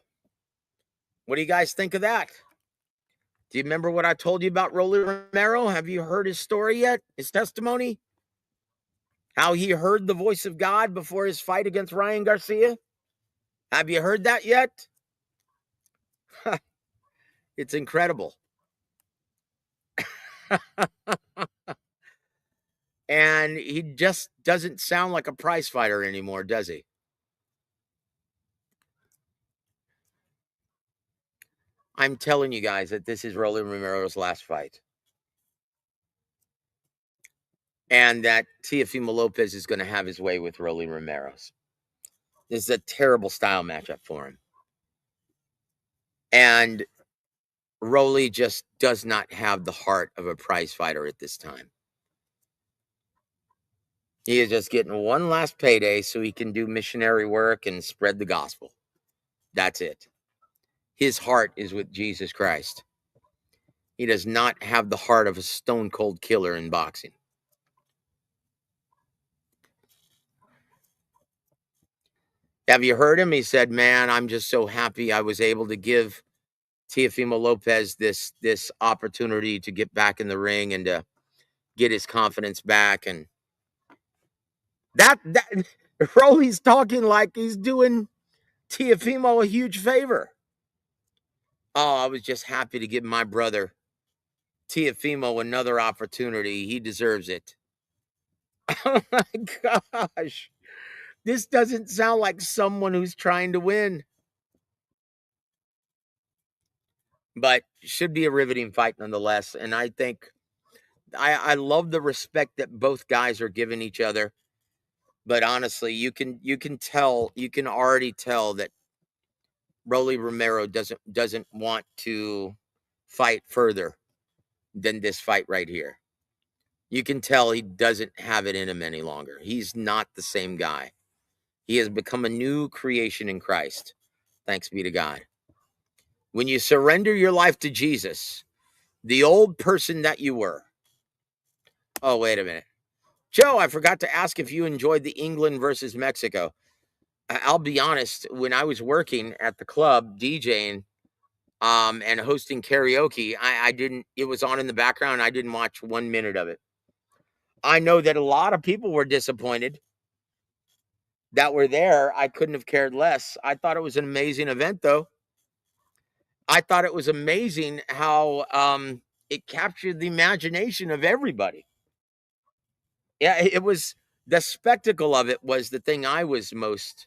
What do you guys think of that? Do you remember what I told you about Rolly Romero? Have you heard his story yet? His testimony? How he heard the voice of God before his fight against Ryan Garcia? Have you heard that yet? It's incredible. And he just doesn't sound like a prize fighter anymore, does he? I'm telling you guys that this is Rolly Romero's last fight. And that Teofimo Lopez is going to have his way with Rolly Romero's. This is a terrible style matchup for him. And Rolly just does not have the heart of a prize fighter at this time. He is just getting one last payday so he can do missionary work and spread the gospel. That's it. His heart is with Jesus Christ. He does not have the heart of a stone cold killer in boxing. Have you heard him? He said, man, I'm just so happy I was able to give Teofimo Lopez this opportunity to get back in the ring and to get his confidence back. And that Rolly's talking like he's doing Teofimo a huge favor. Oh, I was just happy to give my brother Teofimo another opportunity. He deserves it. Oh my gosh. This doesn't sound like someone who's trying to win. But should be a riveting fight nonetheless. And I think I love the respect that both guys are giving each other. But honestly, you can already tell that Rolly Romero doesn't want to fight further than this fight right here. You can tell he doesn't have it in him any longer. He's not the same guy. He has become a new creation in Christ. Thanks be to God. When you surrender your life to Jesus, the old person that you were. Oh, wait a minute. Joe, I forgot to ask if you enjoyed the England versus Mexico. I'll be honest, when I was working at the club DJing and hosting karaoke, I didn't, it was on in the background. I didn't watch 1 minute of it. I know that a lot of people were disappointed that were there. I couldn't have cared less. I thought it was an amazing event, though. I thought it was amazing how it captured the imagination of everybody. Yeah, it was, the spectacle of it was the thing I was most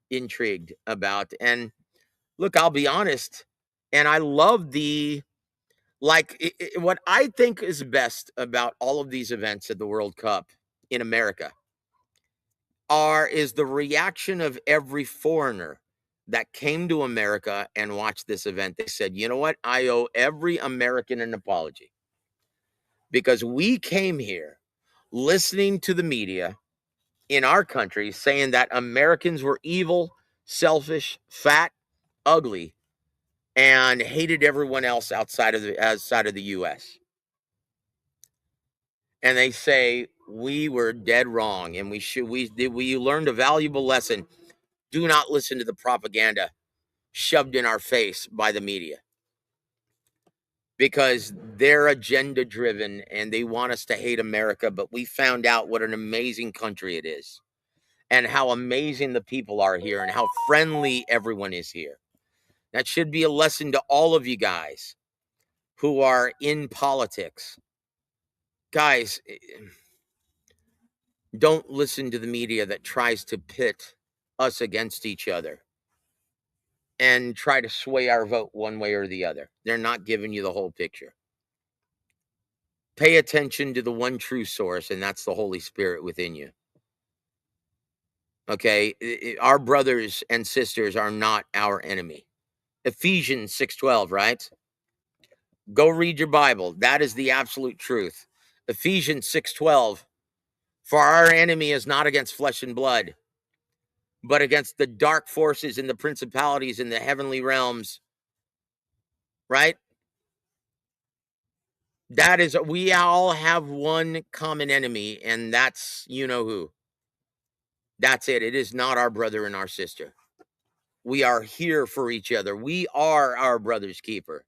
intrigued about. And look, I'll be honest, and I love what I think is best about all of these events at the World Cup in America is the reaction of every foreigner that came to America and watched this event. They said, you know what? I owe every American an apology because we came here listening to the media in our country saying that Americans were evil, selfish, fat, ugly, and hated everyone else outside of the US. And they say we were dead wrong, and we learned a valuable lesson. Do not listen to the propaganda shoved in our face by the media, because they're agenda driven and they want us to hate America. But we found out what an amazing country it is, and how amazing the people are here, and how friendly everyone is here. That should be a lesson to all of you guys who are in politics. Guys, don't listen to the media that tries to pit us against each other and try to sway our vote one way or the other. They're not giving you the whole picture. Pay attention to the one true source, and that's the Holy Spirit within you. Okay? Our brothers and sisters are not our enemy. Ephesians 6:12, right? Go read your Bible. That is the absolute truth. Ephesians 6:12. For our enemy is not against flesh and blood, but against the dark forces and the principalities in the heavenly realms. Right? That is, we all have one common enemy, and that's you know who. That's it. It is not our brother and our sister. We are here for each other. We are our brother's keeper.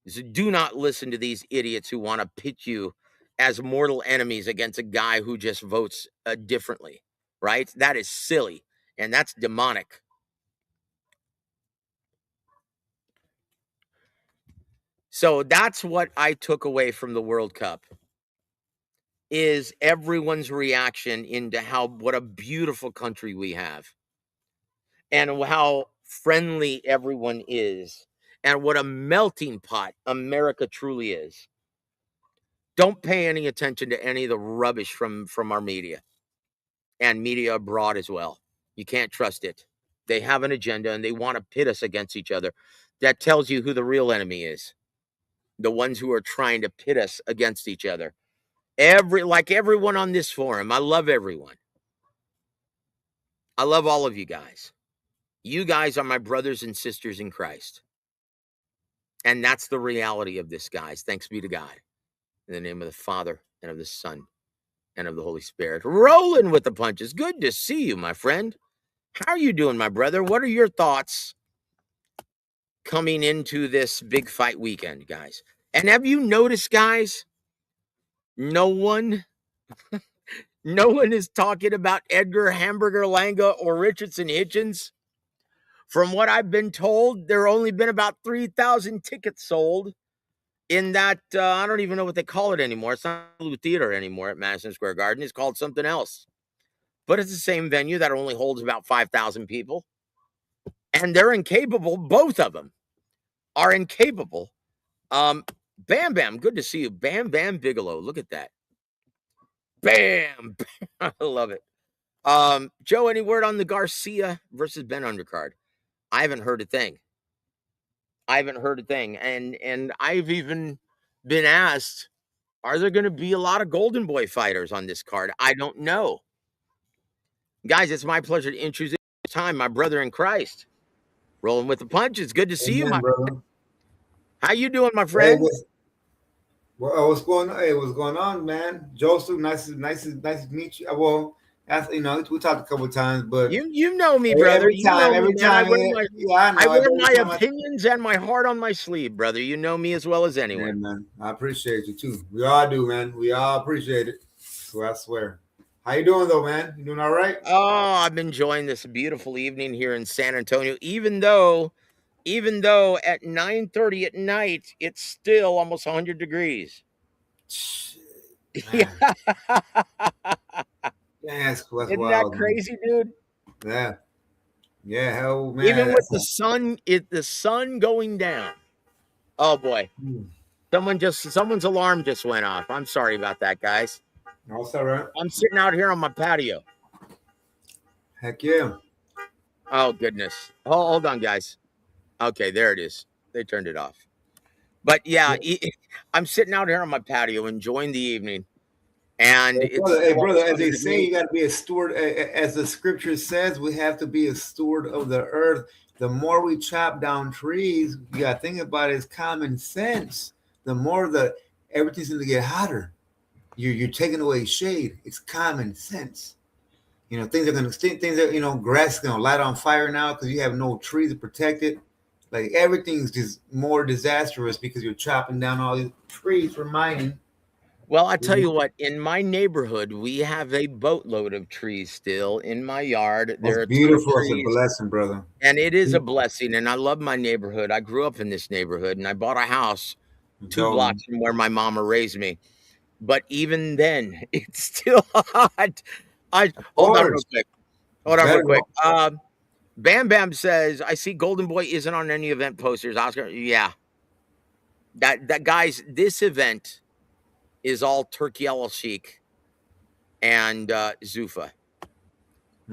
So do not listen to these idiots who want to pit you as mortal enemies against a guy who just votes differently, right? That is silly, and that's demonic. So that's what I took away from the World Cup is everyone's reaction into what a beautiful country we have and how friendly everyone is and what a melting pot America truly is. Don't pay any attention to any of the rubbish from our media and media abroad as well. You can't trust it. They have an agenda and they want to pit us against each other. That tells you who the real enemy is. The ones who are trying to pit us against each other. Like everyone on this forum, I love everyone. I love all of you guys. You guys are my brothers and sisters in Christ. And that's the reality of this, guys. Thanks be to God. In the name of the Father and of the Son and of the Holy Spirit. Rolling with the punches. Good to see you, my friend. How are you doing, my brother? What are your thoughts coming into this big fight weekend, guys? And have you noticed, guys, no one is talking about Edgar Hamburger Langa or Richardson Hitchens. From what I've been told, there only been about 3,000 tickets sold in that, I don't even know what they call it anymore. It's not Blue Theater anymore at Madison Square Garden. It's called something else. But it's the same venue that only holds about 5,000 people. And they're incapable, both of them are incapable. Bam Bam, good to see you. Bam Bam Bigelow, look at that. Bam, I love it. Joe, any word on the Garcia versus Ben undercard? I haven't heard a thing. And I've even been asked, are there going to be a lot of Golden Boy fighters on this card? I don't know. Guys, it's my pleasure to introduce this time my brother in Christ. Rolling with the punches. Good to see you, my brother. friend. How you doing, my Hey, friend? what's going on? Hey, what's going on, man? Joseph, nice to meet you. Well, that's, we talked a couple of times, but you know me, brother. every time, I wear I know. my opinions and my heart on my sleeve, brother. You know me as well as anyone. Yeah, man, I appreciate you too. We all do, man. We all appreciate it. So I swear. How you doing, though, man? You doing all right? Oh, I'm enjoying this beautiful evening here in San Antonio. Even though at 9:30 at night it's still almost 100 degrees. Man. Yeah, that's Isn't wild, that crazy, dude? Yeah. Yeah, hell, man. Even with the sun going down. Oh boy. Someone's alarm just went off. I'm sorry about that, guys. That's all right. I'm sitting out here on my patio. Heck yeah. Oh goodness. Hold on, guys. Okay, there it is. They turned it off. But yeah, I'm sitting out here on my patio enjoying the evening. And Hey, brother, as they say, you got to be a steward. As the scripture says, we have to be a steward of the earth. The more we chop down trees, you got to think about it as common sense. The more everything's going to get hotter. You're taking away shade. It's common sense. Things are grass is going to light on fire now because you have no trees to protect it. Like everything's just more disastrous because you're chopping down all these trees for mining. Well, I tell you what, in my neighborhood, we have a boatload of trees still in my yard. There are beautiful. It's a blessing, brother. And it is a blessing. And I love my neighborhood. I grew up in this neighborhood and I bought a house 2 blocks from where my mama raised me. But even then, it's still hot. Hold on real quick. Bam Bam says, I see Golden Boy isn't on any event posters. Oscar, yeah. That guys, this event is all Turkey Al Sheikh and Zuffa.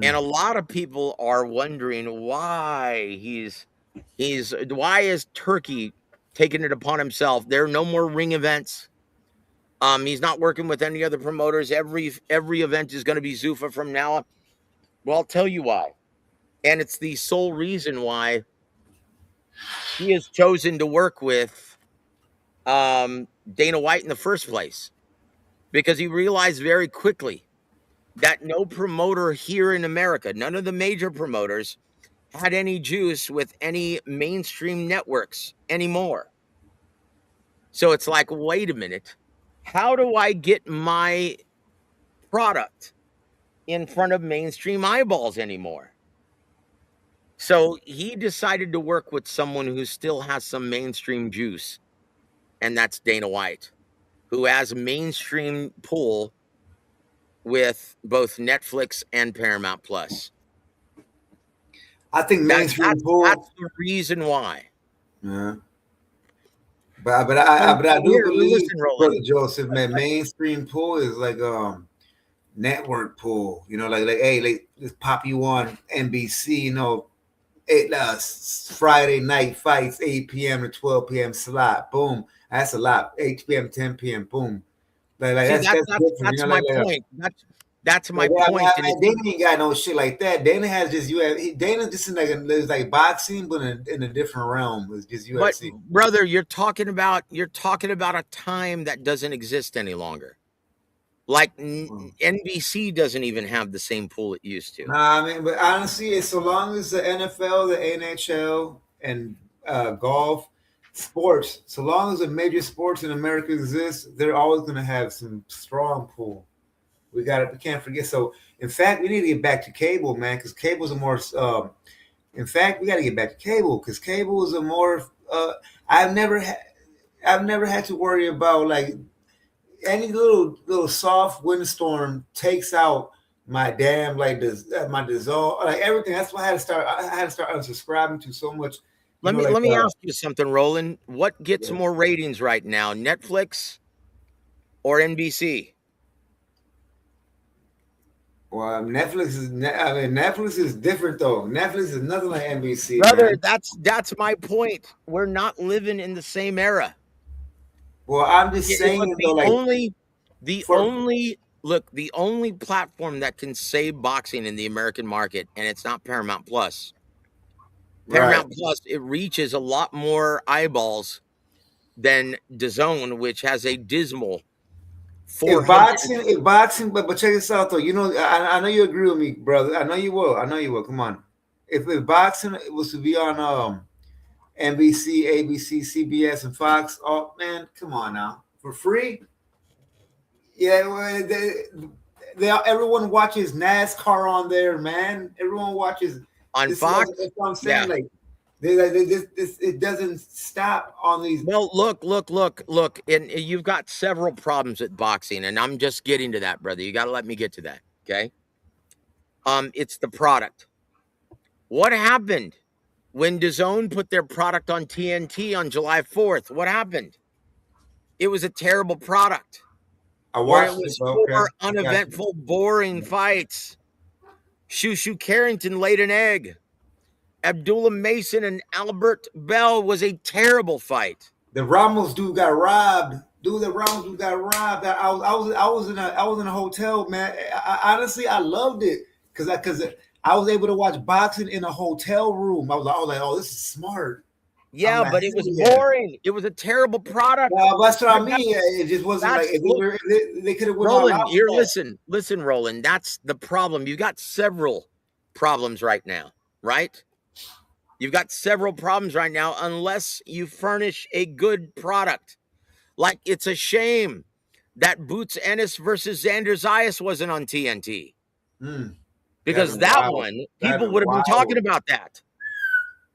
And a lot of people are wondering why why is Turkey taking it upon himself? There are no more ring events. He's not working with any other promoters. Every event is going to be Zuffa from now on. Well, I'll tell you why. And it's the sole reason why he has chosen to work with Dana White in the first place, because he realized very quickly that no promoter here in America, none of the major promoters, had any juice with any mainstream networks anymore. So it's like, wait a minute, how do I get my product in front of mainstream eyeballs anymore? So he decided to work with someone who still has some mainstream juice, and that's Dana White, who has a mainstream pull with both Netflix and Paramount Plus. I think mainstream That's pool. the reason why. Yeah. But I do Here, believe, listen, Brother Roland. Joseph, man, mainstream pool is like network pool. You know, like hey, like let's pop you on NBC. You know, Friday night fights, 8 p.m. to 12 p.m. slot. Boom, that's a lot. 8 p.m., 10 p.m. Boom. Like See, that's different. You that's know, my like. point. That's my point. And I mean, Dana ain't got no shit like that. Dana has just UFC. Dana just in it's like boxing, but in a different realm. It's just but UFC. brother, you're talking about a time that doesn't exist any longer. Like NBC doesn't even have the same pool it used to. Nah, I mean, but honestly, it's so long as the NFL, the NHL, and golf sports, so long as the major sports in America exist, they're always going to have some strong pool. We can't forget. So, in fact, we need to get back to cable, man, because cable's a more. In fact, we got to get back to cable because cable is a more. I've never had. I've never had to worry about like any little soft windstorm takes out my damn like my dissolve like everything. That's why I had to start unsubscribing to so much. You know, like Let me ask you something, Roland. What gets yeah. more ratings right now, Netflix or NBC? Well, Netflix is different though. Netflix is nothing like NBC, Brother, man. that's my point. We're not living in the same era. Well, I'm just Look, saying though, like for the only platform that can save boxing in the American market, and it's not Paramount Plus. right. Paramount Plus, it reaches a lot more eyeballs than DAZN, which has a dismal 400. If boxing, but check this out though. You know, I know you agree with me, brother. I know you will. I know you will. Come on. If boxing was to be on NBC, ABC, CBS, and Fox. Oh man, come on now, for free? Yeah, well, everyone watches NASCAR on there, man. Everyone watches On this. Fox, That's what I'm yeah. saying. Like, it doesn't stop on these. Well, look, and you've got several problems with boxing, and I'm just getting to that, brother. You got to let me get to that, okay? It's the product. What happened when DAZN put their product on TNT on July 4th? What happened? It was a terrible product I where it watched it. was Okay, 4 I got you. uneventful, boring fights. Shushu Carrington laid an egg. Abdullah Mason and Albert Bell was a terrible fight. The Ramos dude got robbed. The Ramos dude got robbed. I was in a hotel, man. Honestly, I loved it because I was able to watch boxing in a hotel room. I was like, oh, this is smart. I'm Yeah, like, but it was yeah. boring. It was a terrible product. Well, that's what I mean. It just wasn't like Look, they could have went all Roland, out. here, listen, Roland. That's the problem. You've got several problems right now, right? You've got several problems right now unless you furnish a good product. Like, it's a shame that Boots Ennis versus Xander Zayas wasn't on TNT. Because that one, people would have been talking about that.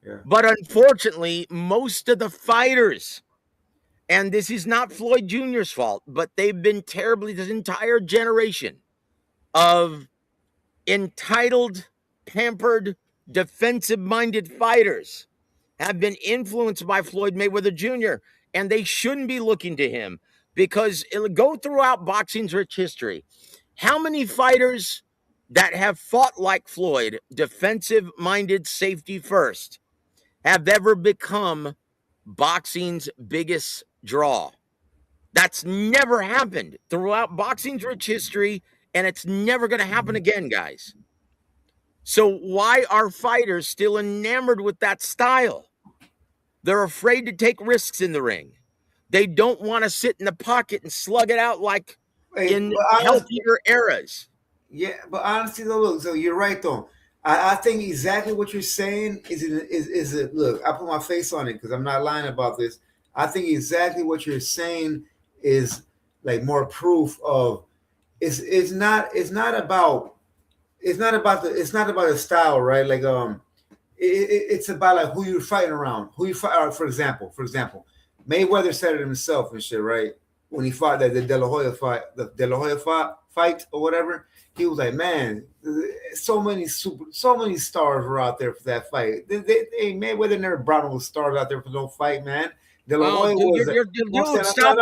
Yeah. But unfortunately, most of the fighters, and this is not Floyd Jr.'s fault, but they've been terribly, this entire generation of entitled, pampered defensive-minded fighters have been influenced by Floyd Mayweather Jr., and they shouldn't be looking to him because it'll go throughout boxing's rich history. How many fighters that have fought like Floyd, defensive-minded, safety first, have ever become boxing's biggest draw? That's never happened throughout boxing's rich history, and it's never going to happen again, guys. So why are fighters still enamored with that style? They're afraid to take risks in the ring. They don't want to sit in the pocket and slug it out like in healthier eras. Yeah, but honestly, though, look, so you're right, though. I think exactly what you're saying is it. Look, I put my face on it because I'm not lying about this. I think exactly what you're saying is like more proof of it's not about the style, right? Like it's about like who you're fighting around, who you fight. For example, Mayweather said it himself and shit, right? When he fought that the De La Hoya fight or whatever, he was like, man, so many stars were out there for that fight. Mayweather never brought no stars out there for no fight, man. De La Hoya dude, stop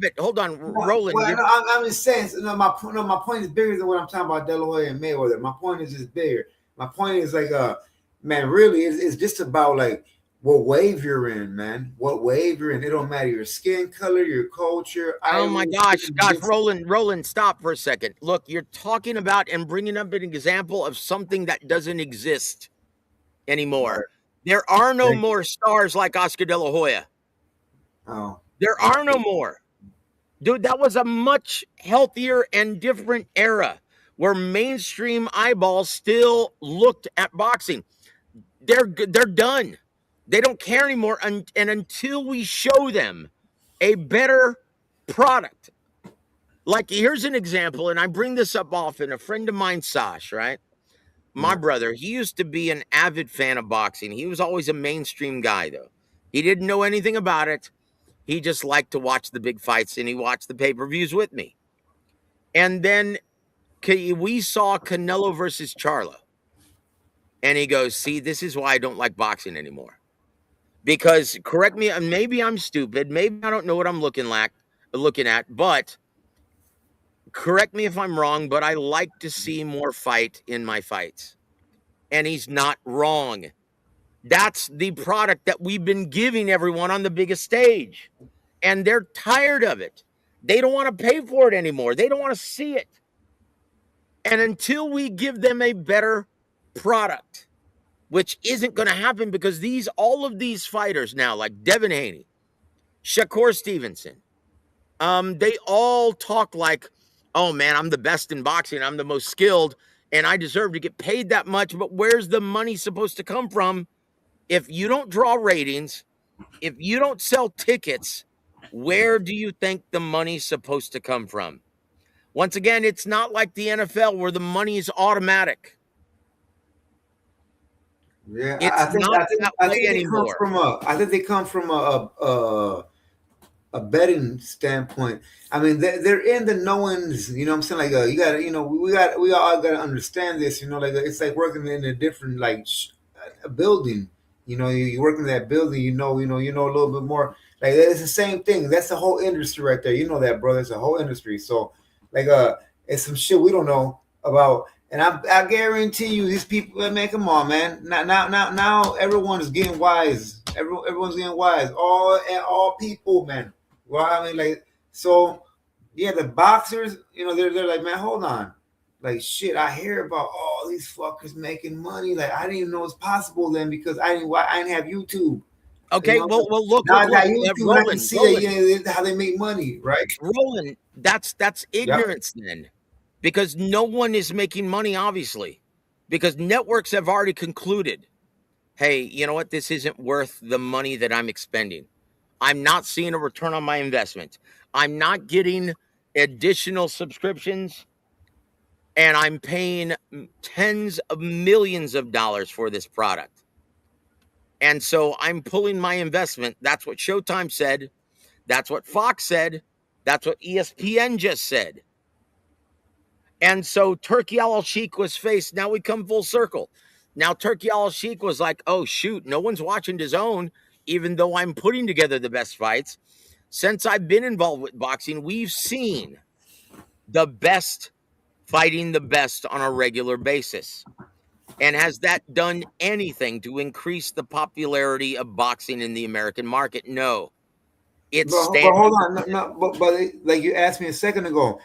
it. Hold on, Roland. Well, I'm just saying. My point is bigger than what I'm talking about. De La Hoya and Mayweather. My point is just bigger. My point is like, man, really, it's just about like what wave you're in, man. What wave you're in. It don't matter your skin color, your culture. Oh my gosh, Roland, stop for a second. Look, you're talking about and bringing up an example of something that doesn't exist anymore. Right. There are no more stars like Oscar De La Hoya. Oh, there are no more. Dude, that was a much healthier and different era where mainstream eyeballs still looked at boxing. They're done. They don't care anymore. And until we show them a better product, like here's an example, and I bring this up often. A friend of mine, Sash, right? My brother, he used to be an avid fan of boxing. He was always a mainstream guy, though. He didn't know anything about it. He just liked to watch the big fights, and he watched the pay-per-views with me. And then we saw Canelo versus Charlo. And he goes, see, this is why I don't like boxing anymore. Because, correct me, maybe I'm stupid. Maybe I don't know what I'm looking at. But correct me if I'm wrong, but I like to see more fight in my fights. And he's not wrong. That's the product that we've been giving everyone on the biggest stage. And they're tired of it. They don't want to pay for it anymore. They don't want to see it. And until we give them a better product, which isn't going to happen because all of these fighters now, like Devin Haney, Shakur Stevenson, they all talk like, oh man, I'm the best in boxing. I'm the most skilled and I deserve to get paid that much. But where's the money supposed to come from? If you don't draw ratings, if you don't sell tickets, where do you think the money's supposed to come from? Once again, it's not like the NFL where the money is automatic. Yeah, I think they come from a betting standpoint. I mean, they're in the knowings. You know what I'm saying? Like, you got to, we all got to understand this. Like it's like working in a different a building. You work in that building. You know a little bit more. Like it's the same thing. That's the whole industry right there. You know that, brother. It's a whole industry. So, like, it's some shit we don't know about. And I guarantee you, these people, man, come on, man. Now everyone is getting wise. Everyone's getting wise. All people, man. Well, I mean, like, so, yeah, the boxers, they're like, man, hold on. Like, shit, I hear about all these fuckers making money. Like, I didn't even know it's possible then because I didn't have YouTube. Okay, well, look. Now I got YouTube, I can see how they make money, right? Roland, that's ignorance then. Because no one is making money, obviously, because networks have already concluded, hey, you know what? This isn't worth the money that I'm expending. I'm not seeing a return on my investment. I'm not getting additional subscriptions, and I'm paying tens of millions of dollars for this product. And so I'm pulling my investment. That's what Showtime said. That's what Fox said. That's what ESPN just said. And so Turkey Al-Sheikh was faced. Now we come full circle. Now, Turkey Al Sheik was like, oh, shoot, no one's watching his own, even though I'm putting together the best fights. Since I've been involved with boxing, we've seen the best fighting the best on a regular basis. And has that done anything to increase the popularity of boxing in the American market? No. It's But standing. hold on, but like you asked me a second ago,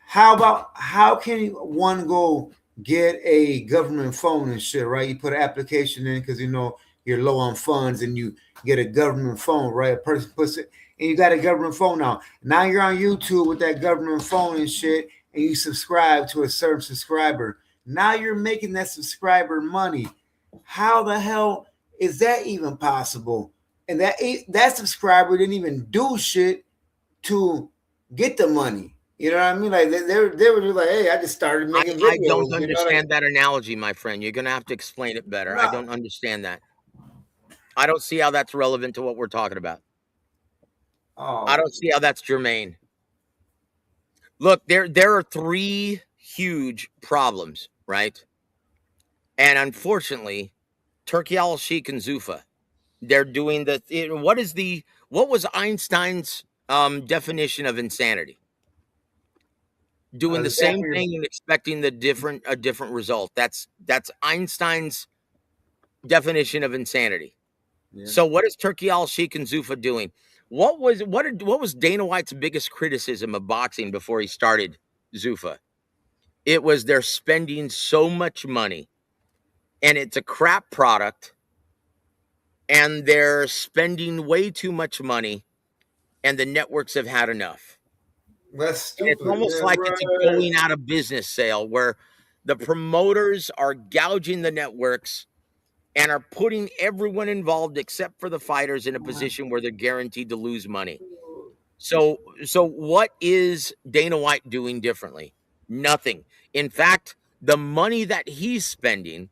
how can one go get a government phone and shit, right? You put an application in because you know you're low on funds and you get a government phone, right? A person puts it and you got a government phone now. Now you're on YouTube with that government phone and shit, and you subscribe to a certain subscriber. Now you're making that subscriber money. How the hell is that even possible? And that subscriber didn't even do shit to get the money. You know what I mean? Like they were just like, hey, I just started making I don't videos. You know, like understand that analogy, my friend. You're going to have to explain it better. I no, don't understand that. I don't see how that's relevant to what we're talking about. I oh, don't see how that's germane. Look, there are three huge problems, right? And unfortunately, Turkey Al Sheikh and Zufa, they're doing what was Einstein's definition of insanity? Doing the same exactly. thing and expecting a different result. That's Einstein's definition of insanity. Yeah. So what is Turkey Al Sheikh and Zufa doing? What was Dana White's biggest criticism of boxing before he started Zufa? It was they're spending so much money and it's a crap product and they're spending way too much money and the networks have had enough. That's And it's stupid. almost Yeah, like it's a right. going out of business sale where the promoters are gouging the networks and are putting everyone involved except for the fighters in a position where they're guaranteed to lose money. So what is Dana White doing differently? Nothing. In fact, the money that he's spending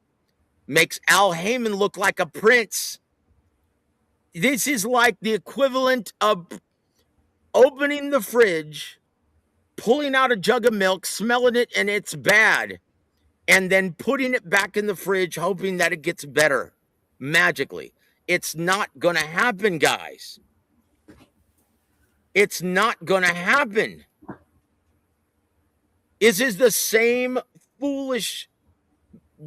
makes Al Heyman look like a prince. This is like the equivalent of opening the fridge, pulling out a jug of milk, smelling it, and it's bad, and then putting it back in the fridge, hoping that it gets better magically. It's not going to happen, guys. It's not going to happen. This is the same foolish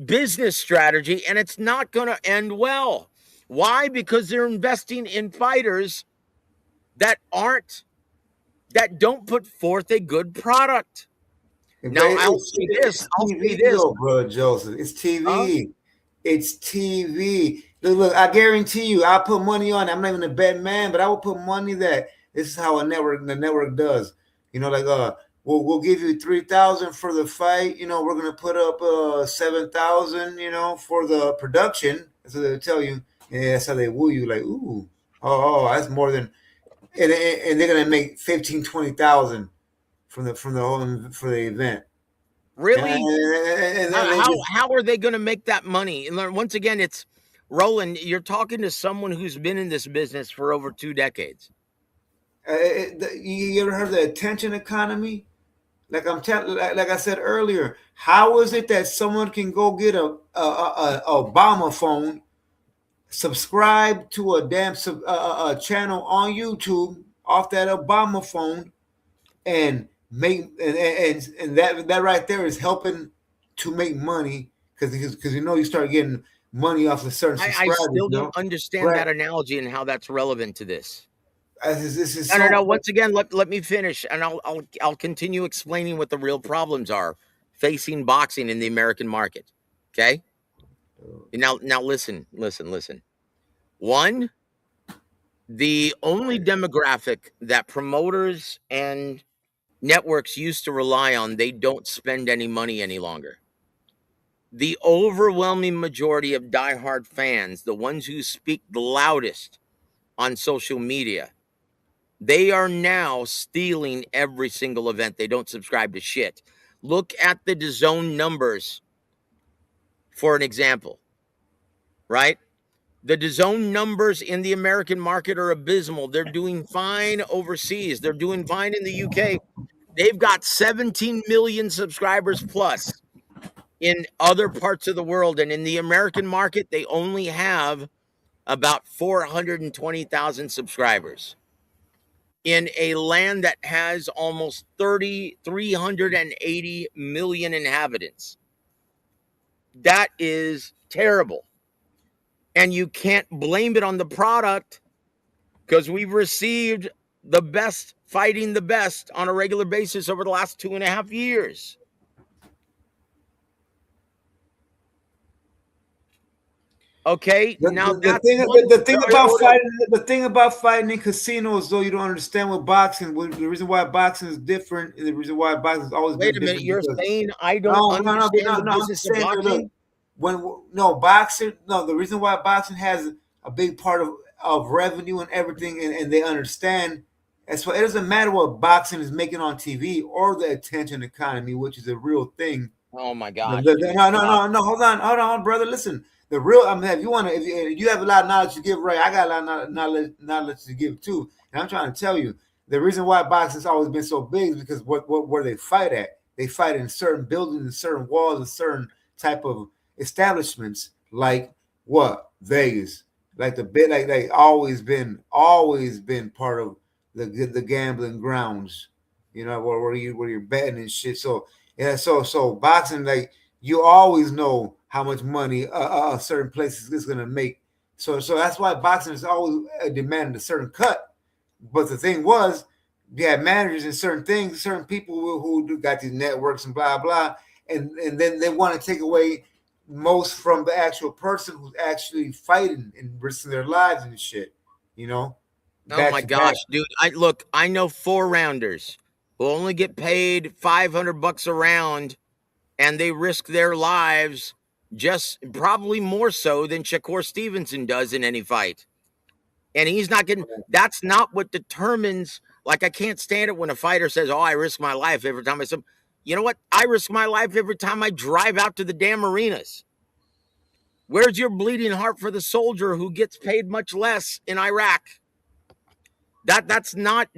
business strategy, and it's not going to end well. Why? Because they're investing in fighters that don't put forth a good product. But Now I'll say this. it's I'll say TV this. though, bro, Joseph. It's Huh? TV. It's TV. Look, I guarantee you, I'll put money on it. I'm not even a bet man, but I will put money that this is how the network does. You know, like we'll give you 3,000 for the fight. You know, we're gonna put up 7,000. You know, for the production. So they tell you, yeah, that's how they woo you. Like, ooh, that's more than, and they're gonna make 15, 20,000 from the whole for the event. Really? And then they just How are they going to make that money? And once again, it's Roland. You're talking to someone who's been in this business for over 2 decades. you ever heard of the attention economy? Like like I said earlier, how is it that someone can go get a Obama phone, subscribe to a damn a channel on YouTube off that Obama phone, and make and that right there is helping to make money because you know you start getting money off of certain I subscribers, still you don't know, understand right? that analogy and how that's relevant to this. This is No, no, so. no. Once again, let me finish, and I'll continue explaining what the real problems are facing boxing in the American market. Okay. Now listen. One, the only demographic that promoters and networks used to rely on, they don't spend any money any longer. The overwhelming majority of diehard fans, the ones who speak the loudest on social media, they are now stealing every single event. They don't subscribe to shit. Look at the DAZN numbers for an example, right? The DAZN numbers in the American market are abysmal. They're doing fine overseas. They're doing fine in the UK. They've got 17 million subscribers plus in other parts of the world, and in the American market, they only have about 420,000 subscribers. In a land that has almost 380 million inhabitants. That is terrible. And you can't blame it on the product, because we've received the best fighting the best on a regular basis over the last 2.5 years. Okay, now that's one. The thing about fighting in casinos, though, you don't understand with boxing. The reason why boxing is different, and the reason why boxing has always Wait been a minute, different, you're because saying I don't understand the I'm business of saying that, look, boxing? the reason why boxing has a big part of revenue and everything, and they understand. That's why it doesn't matter what boxing is making on TV or the attention economy, which is a real thing. Oh my No, gosh, no, dude, no, stop. no, no. Hold on, brother. Listen, the real. I mean, if you want to, if you have a lot of knowledge to give, right? I got a lot of knowledge to give too, and I'm trying to tell you the reason why boxing's always been so big is because where they fight at. They fight in certain buildings, in certain walls, in certain type of establishments, like what Vegas, like the bit, like always been part of the gambling grounds. You know where you're betting and shit. So yeah, so boxing, like, you always know how much money a certain place is going to make. So that's why boxing is always demanding a certain cut. But the thing was, you had managers and certain things, certain people who got these networks and blah blah, and then they want to take away most from the actual person who's actually fighting and risking their lives and shit. You know, Oh back my to back. gosh, dude. I know 4 rounders who only get paid $500 a round, and they risk their lives just probably more so than Shakur Stevenson does in any fight. And he's not getting, that's not what determines, like, I can't stand it when a fighter says, "Oh, I risk my life every time I some." You know what? I risk my life every time I drive out to the damn arenas. Where's your bleeding heart for the soldier who gets paid much less in Iraq? That's not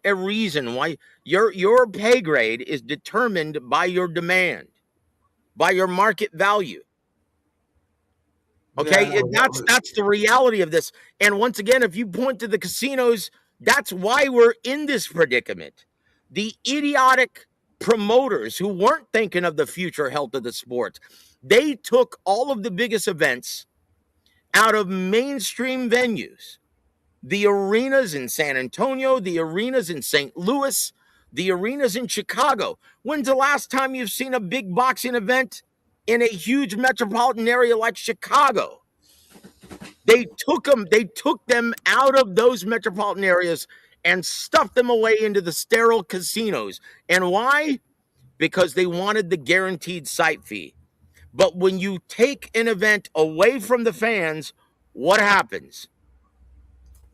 a reason why your pay grade is determined by your demand, by your market value. Yeah, I Okay, that's know. that's the reality of this. And once again, if you point to the casinos, that's why we're in this predicament. The idiotic promoters who weren't thinking of the future health of the sport, they took all of the biggest events out of mainstream venues. The arenas in San Antonio, the arenas in St. Louis, the arenas in Chicago. When's the last time you've seen a big boxing event in a huge metropolitan area like Chicago? They took them out of those metropolitan areas and stuffed them away into the sterile casinos. And why? Because they wanted the guaranteed site fee. But when you take an event away from the fans, what happens?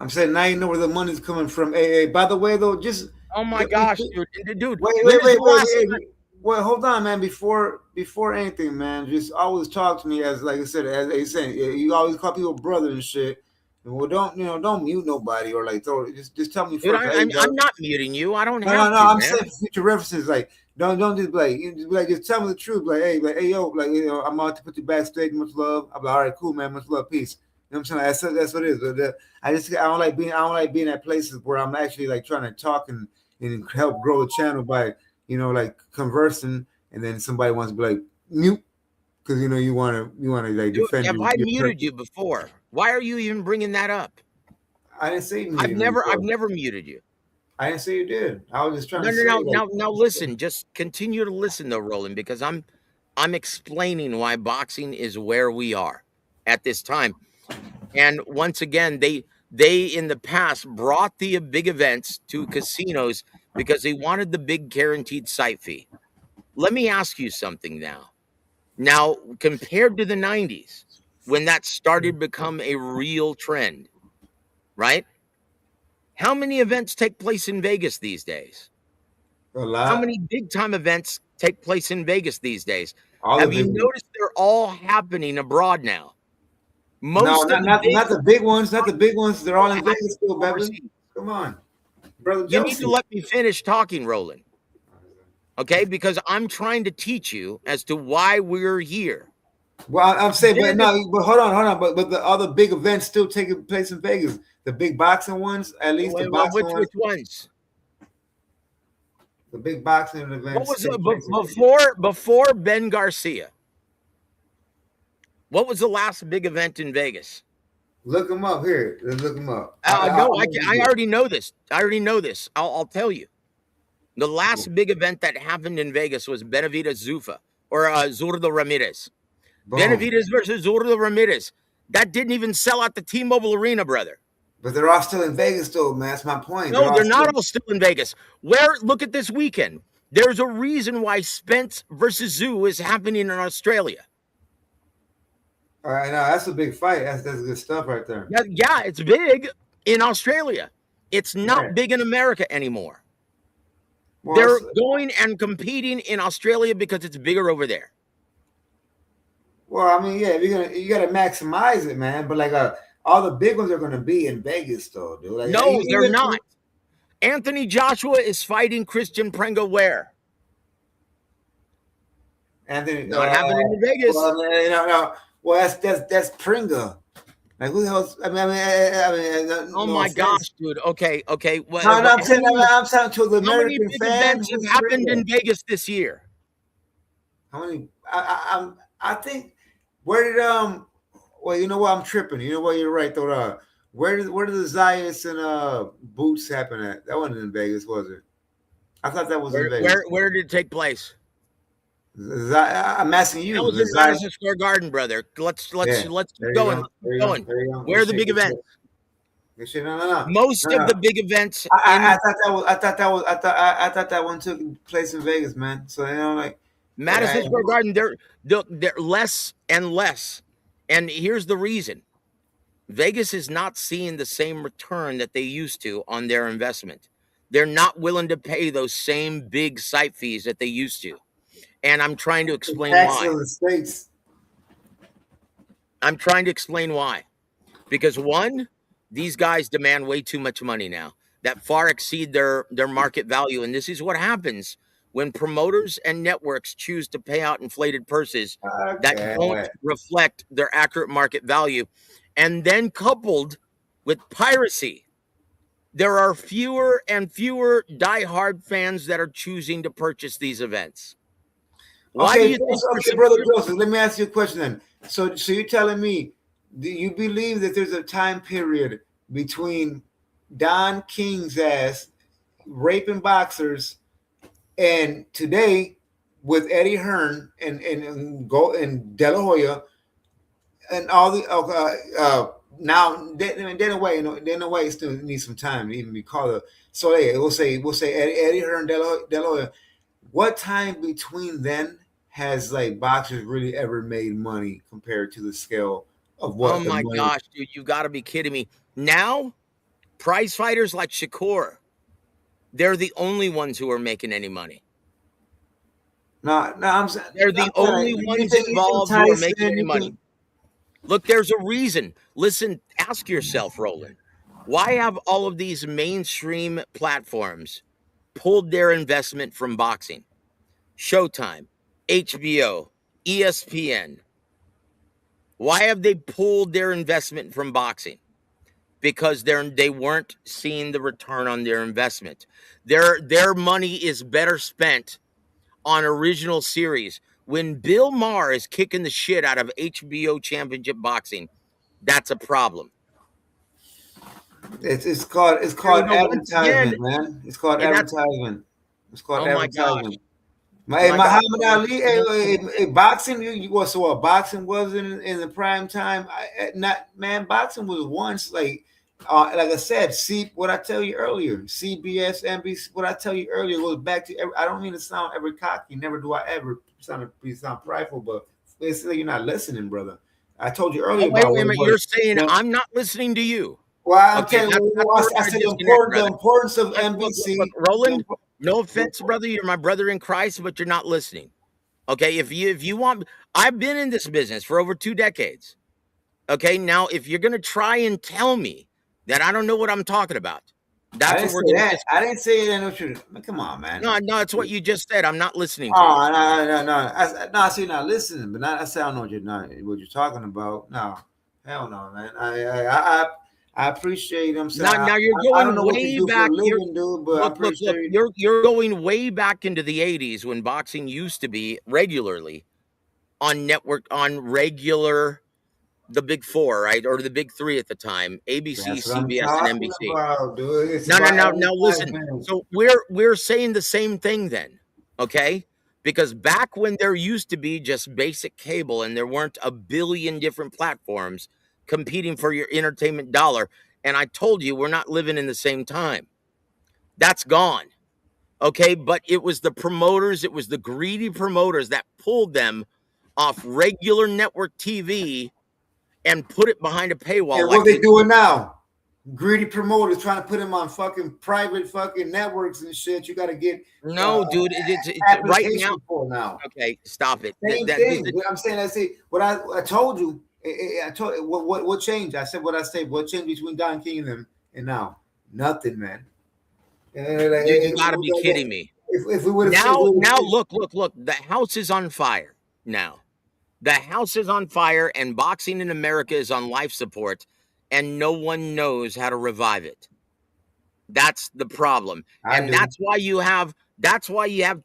I'm saying now you know where the money's coming from. Hey, by the way, though, just Oh my let me gosh, dude, wait, when is the last time? wait, hold on, man. Before anything, man, just always talk to me as, like I said, as they say, you always call people brother and shit. And well, don't mute nobody or like throw. Just tell me Dude, first. I, Like, hey, I'm yo, I'm not muting you. I don't no, have no. to, I'm man. saying for future references. Like, don't just be like, you just be like, just tell me the truth. Like, hey, yo, like, I'm out to put you backstage. Much love. I'm like, all right, cool, man. Much love, peace. You know what I'm saying? That's what it is. But I don't like being at places where I'm actually like trying to talk and help grow the channel by like conversing, and then somebody wants to be like mute because you want to like Dude, defend have I your muted person. you before? Why are you even bringing that up? I didn't say I've muting never before. I've never muted you. I didn't say you did. I was just trying No, to no, say no. like. Now listen. Just continue to listen, though, Roland, because I'm explaining why boxing is where we are at this time. And once again, they in the past brought the big events to casinos because they wanted the big guaranteed site fee. Let me ask you something now. Now, compared to the 90s, when that started to become a real trend, right? How many events take place in Vegas these days? A How lot. many big time events take place in Vegas these days? All the Have you big ones. noticed they're all happening abroad now? No, Most of the big not the big ones. Not the big ones. They're all all in Vegas happening still, Beverly. overseas. Come on, brother You need to Joseph. let me finish talking, Roland. Okay, because I'm trying to teach you as to why we're here. Well, I'm saying, but Then no, but hold on, but the other big events still taking place in Vegas. The big boxing ones, at least the boxing ones, which ones? the big boxing What events was take place in Vegas. before Ben Garcia? What was the last big event in Vegas? Look them up here. Let's look them up. No, I'm I already know this. I already know this. I'll tell you. The last big event that happened in Vegas was Benavidez Zufa or Zurdo Ramirez. boom. Benavidez versus Zurdo Ramirez. That didn't even sell out the T-Mobile Arena, brother. But they're all still in Vegas, though, man. That's my point. No, they're not all still in Vegas. Look at this weekend. There's a reason why Spence versus Zoo is happening in Australia. All right, now that's a big fight. That's good stuff right there. Yeah, it's big in Australia. It's not Right. big in America anymore. Well, They're going and competing in Australia because it's bigger over there. well, I mean, yeah, you gotta maximize it, man. But like all the big ones are gonna be in Vegas, though, dude. Like, No, they're not. Anthony Joshua is fighting Christian Prenga where? Anthony, Not happening in Vegas. Well, that's Pringa. Like who the hell? Oh my gosh, dude. Okay. Well, no, I'm saying I'm talking to the how many American big fan. events have happened in Vegas this year? How many? I think where did Well, you know what? I'm tripping. You know what? You're right though. Where did the Zayas and Boots happen at? That wasn't in Vegas, was it? I thought that was in Vegas. Where did it take place? I'm asking you. That was in Madison Square Garden, brother. Let's keep going. Where are the big events? No. Most of the big events. I thought that one took place in Vegas, man. So like Madison Square Garden, they're less and less. And here's the reason. Vegas is not seeing the same return that they used to on their investment. They're not willing to pay those same big site fees that they used to. And I'm trying to explain why. I'm trying to explain why. Because one, these guys demand way too much money now that far exceed their market value. And this is what happens when promoters and networks choose to pay out inflated purses that don't reflect their accurate market value. And then coupled with piracy, there are fewer and fewer diehard fans that are choosing to purchase these events. Why do you think Brother Joseph, let me ask you a question then. So you're telling me, do you believe that there's a time period between Don King's ass raping boxers and today with Eddie Hearn and De La Hoya and all the now Dana White still needs some time to even be called. So yeah, we'll say Eddie Hearn, De La Hoya. What time between then has like boxers really ever made money compared to the scale of what? Oh my gosh, dude, you've got to be kidding me. Now, prize fighters like Shakur, they're the only ones who are making any money. No, they're the only ones involved who are making any money. Look, there's a reason. Listen, ask yourself, Roland, why have all of these mainstream platforms pulled their investment from boxing? Showtime, HBO, ESPN. Why have they pulled their investment from boxing? Because they weren't seeing the return on their investment. Their money is better spent on original series. When Bill Maher is kicking the shit out of HBO Championship Boxing, that's a problem. It's called advertisement, man. It's called advertisement. It's called advertisement. Muhammad Ali, boxing. Boxing was in the prime time. Boxing was once like I said. What I tell you earlier, CBS, NBC. What I tell you earlier goes back to. I don't mean to sound ever cocky. Never do I ever sound prideful, but it's like you're not listening, brother. I told you earlier. Wait a minute. You're saying I'm not listening to you. Well, I'm telling you, I said the importance of NBC. Look, Roland, no offense, brother. You're my brother in Christ, but you're not listening. Okay, if you want, I've been in this business for over 2 decades. Okay, now if you're gonna try and tell me that I don't know what I'm talking about, That's what we're going to. I didn't say it. No truth. Come on, man. No, it's what you just said. I'm not listening to you. Oh, no. I see you're not listening, but I say I don't know what you're talking about. No, hell no, man. I appreciate them. Now you're I don't going know what you way do for back. a living, dude, but I Look. appreciate. You're going way back into the '80s when boxing used to be regularly on network, on regular, the big four, right, or the big three at the time: ABC, That's what I'm CBS, and talking NBC. about, dude. It's No, about now listen. advertisement. So we're saying the same thing then, okay? Because back when there used to be just basic cable and there weren't a billion different platforms competing for your entertainment dollar, and I told you we're not living in the same time. That's gone. Okay, but it was the promoters, it was the greedy promoters that pulled them off regular network TV and put it behind a paywall And what like they they doing now? Greedy promoters trying to put him on fucking private fucking networks and shit. You got to get no, dude. It's right now. application for now. Okay, stop it. Same thing. What I'm saying, I say what I told you. I told what changed. I said what I said. What changed between Don King and now? Nothing, man. You got to be kidding me. If we would have Now, look. The house is on fire. Now, the house is on fire, and boxing in America is on life support, and no one knows how to revive it. That's the problem, and that's why you have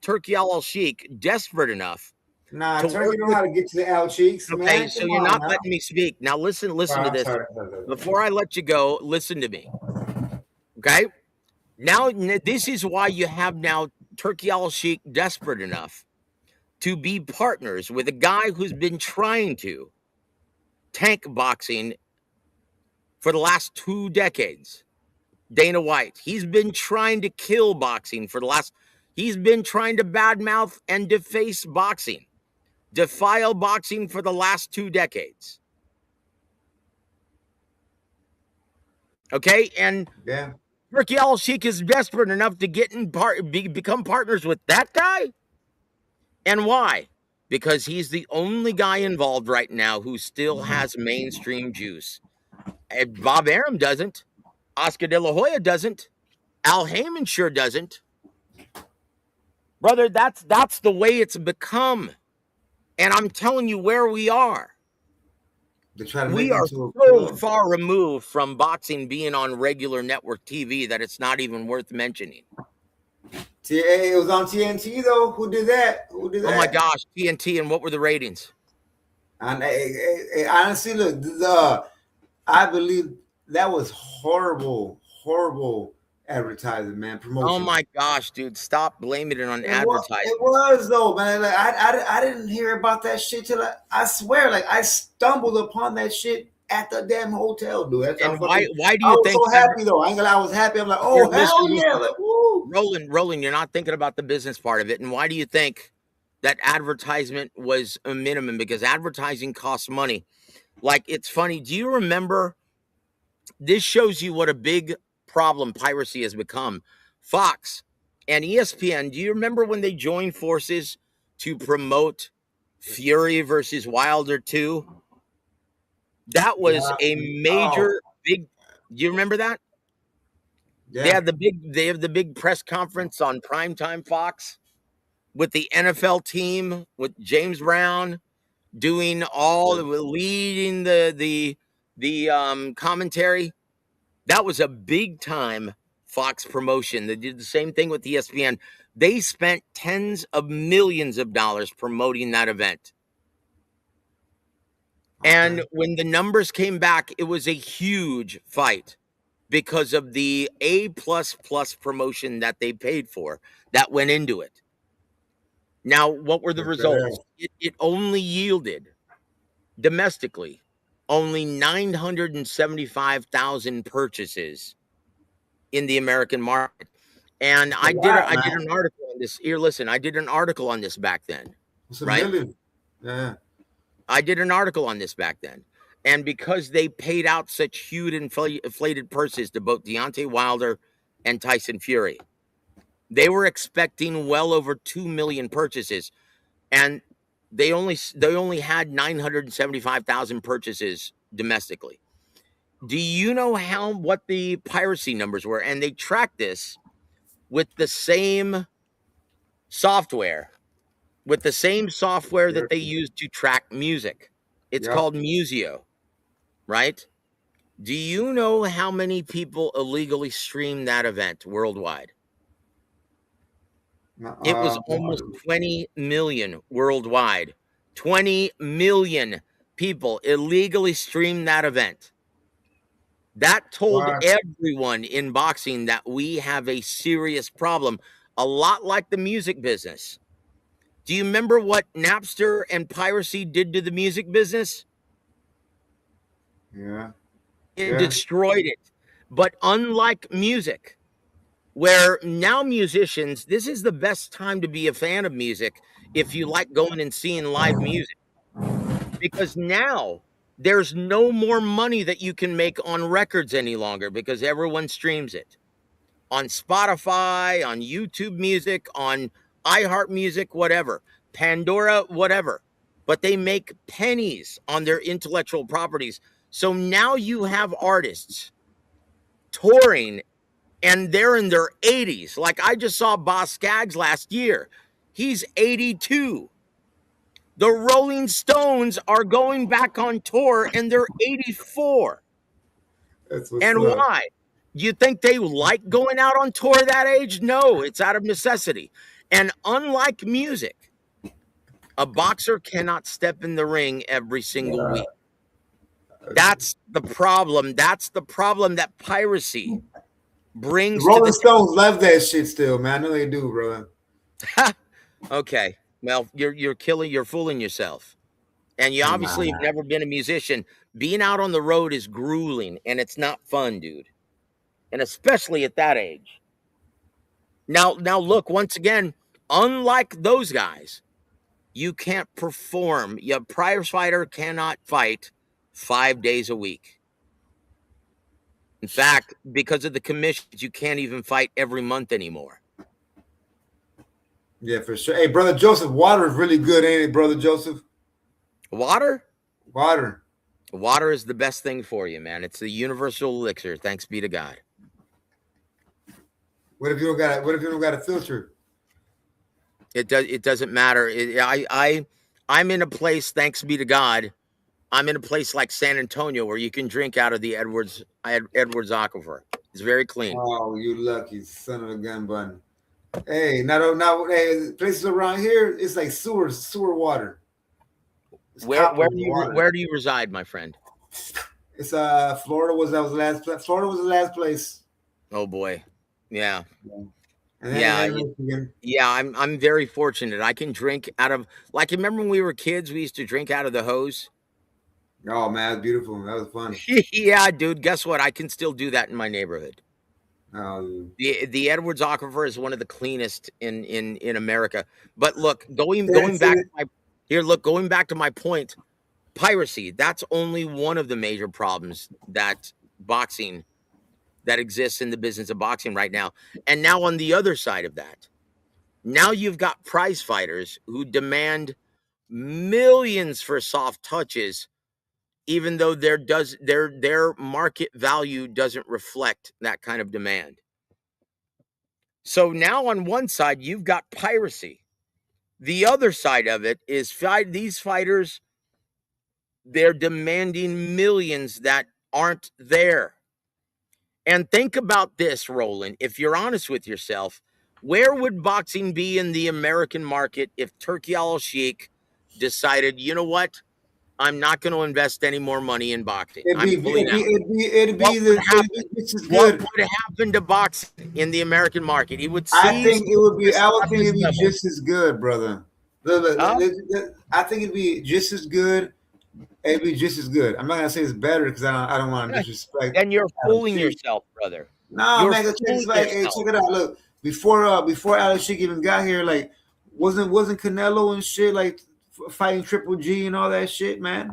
Turkey Al Sheikh desperate enough. Nah, Turkey know how to get to the Al Cheeks, man. Okay, so you're not letting me speak. Now listen to this. Before I let you go, listen to me. Okay? Now this is why you have now Turkey Al Sheikh desperate enough to be partners with a guy who's been trying to tank boxing for the last 2 decades. Dana White. He's been trying to kill boxing he's been trying to badmouth and deface boxing, defile boxing for the last 2 decades. Okay, and Turkey Al Sheikh is desperate enough to become partners with that guy. And why? Because he's the only guy involved right now who still has mainstream juice. And Bob Arum doesn't. Oscar De La Hoya doesn't. Al Heyman sure doesn't. Brother, that's the way it's become. And I'm telling you where we are. We are so far removed from boxing being on regular network TV that it's not even worth mentioning. It was on TNT though. Who did that? Oh my gosh, TNT! And what were the ratings? And honestly, look, I believe that was horrible advertising, man. Promotion. Oh my gosh, dude! Stop blaming it on advertising. It was though, man. Like, I didn't hear about that shit till I swear, like I stumbled upon that shit at the damn hotel, dude. That's and why do you think? I was so happy though. I was happy. I'm like, oh hell yeah, like woo. Roland, you're not thinking about the business part of it. And why do you think that advertisement was a minimum? Because advertising costs money. Like, it's funny. Do you remember? This shows you what a big problem piracy has become. Fox and ESPN. Do you remember when they joined forces to promote Fury versus Wilder 2? That was a major big. Do you remember that? Yeah. They have the big press conference on primetime Fox with the NFL team with James Brown doing leading the commentary. That was a big time Fox promotion. They did the same thing with ESPN. They spent tens of millions of dollars promoting that event. And when the numbers came back, it was a huge fight because of the A++ promotion that they paid for that went into it. Now, what were the results? It only yielded domestically only 975,000 purchases in the American market. And I did an article on this. Here, listen, I did an article on this back then. Right? Yeah. I did an article on this back then. And because they paid out such huge inflated purses to both Deontay Wilder and Tyson Fury, they were expecting well over 2 million purchases. And they only had 975,000 purchases domestically. Do you know what the piracy numbers were? And they tracked this with the same software, that they use to track music. It's Yep. called Museo, right? Do you know how many people illegally streamed that event worldwide? It was almost 20 million worldwide. 20 million people illegally streamed that event. That told What? everyone in boxing that we have a serious problem, a lot like the music business. Do you remember what Napster and piracy did to the music business? Yeah. It Yeah. destroyed it. But unlike music, where now musicians, this is the best time to be a fan of music if you like going and seeing live music, because now there's no more money that you can make on records any longer because everyone streams it on Spotify, on YouTube Music, on iHeart Music, whatever, Pandora, whatever. But they make pennies on their intellectual properties. So now you have artists touring and they're in their 80s. Like I just saw Boss Skaggs last year. He's 82. The Rolling Stones are going back on tour and they're 84. That's what's And up. why? You think they like going out on tour at that age? No, it's out of necessity. And unlike music, a boxer cannot step in the ring every single week. That's the problem. That's the problem that piracy brings to Rolling the Stones love that shit still, man. I know they do, brother. Okay. Well, you're fooling yourself. And you obviously have never been a musician. Being out on the road is grueling and it's not fun, dude. And especially at that age. Now look, once again, unlike those guys, you can't perform. Your prize fighter cannot fight 5 days a week. In fact, because of the commissions, you can't even fight every month anymore. Yeah, for sure. Hey, brother Joseph, water is really good, ain't it, brother Joseph? Water? Water. Water is the best thing for you, man. It's the universal elixir. Thanks be to God. What if you don't got a filter? It doesn't matter. I'm in a place, thanks be to God. I'm in a place like San Antonio where you can drink out of the Edwards Aquifer. It's very clean. Oh, you lucky son of a gun bun. Hey, hey, places around here, it's like sewer water. It's Where water. do you reside, my friend? It's Florida was the last place. Oh boy. Yeah. And Yeah, I'm very fortunate. I can drink out of, like, remember when we were kids, we used to drink out of the hose? Oh man, that's beautiful. That was fun. Yeah, dude, guess what? I can still do that in my neighborhood. Oh, The Edwards Aquifer is one of the cleanest in America. But look, going back to my point, piracy, that's only one of the major problems that exists in the business of boxing right now. And now on the other side of that, now you've got prize fighters who demand millions for soft touches, even though their market value doesn't reflect that kind of demand. So now on one side, you've got piracy. The other side of it is these fighters, they're demanding millions that aren't there. And think about this, Roland. If you're honest with yourself, where would boxing be in the American market if Turkey Al-Sheikh decided, you know what? I'm not going to invest any more money in boxing. it'd be just as What good. would happen to boxing in the American market? He would I seize. think it'd be just as good, brother. I think it'd be just as good. It'd be just as good. I'm not gonna say it's better because I don't want to disrespect. Then you're fooling yourself, brother. No, man, check it out. Look, before Alex Sheik even got here, like wasn't Canelo and shit like fighting Triple G and all that shit, man.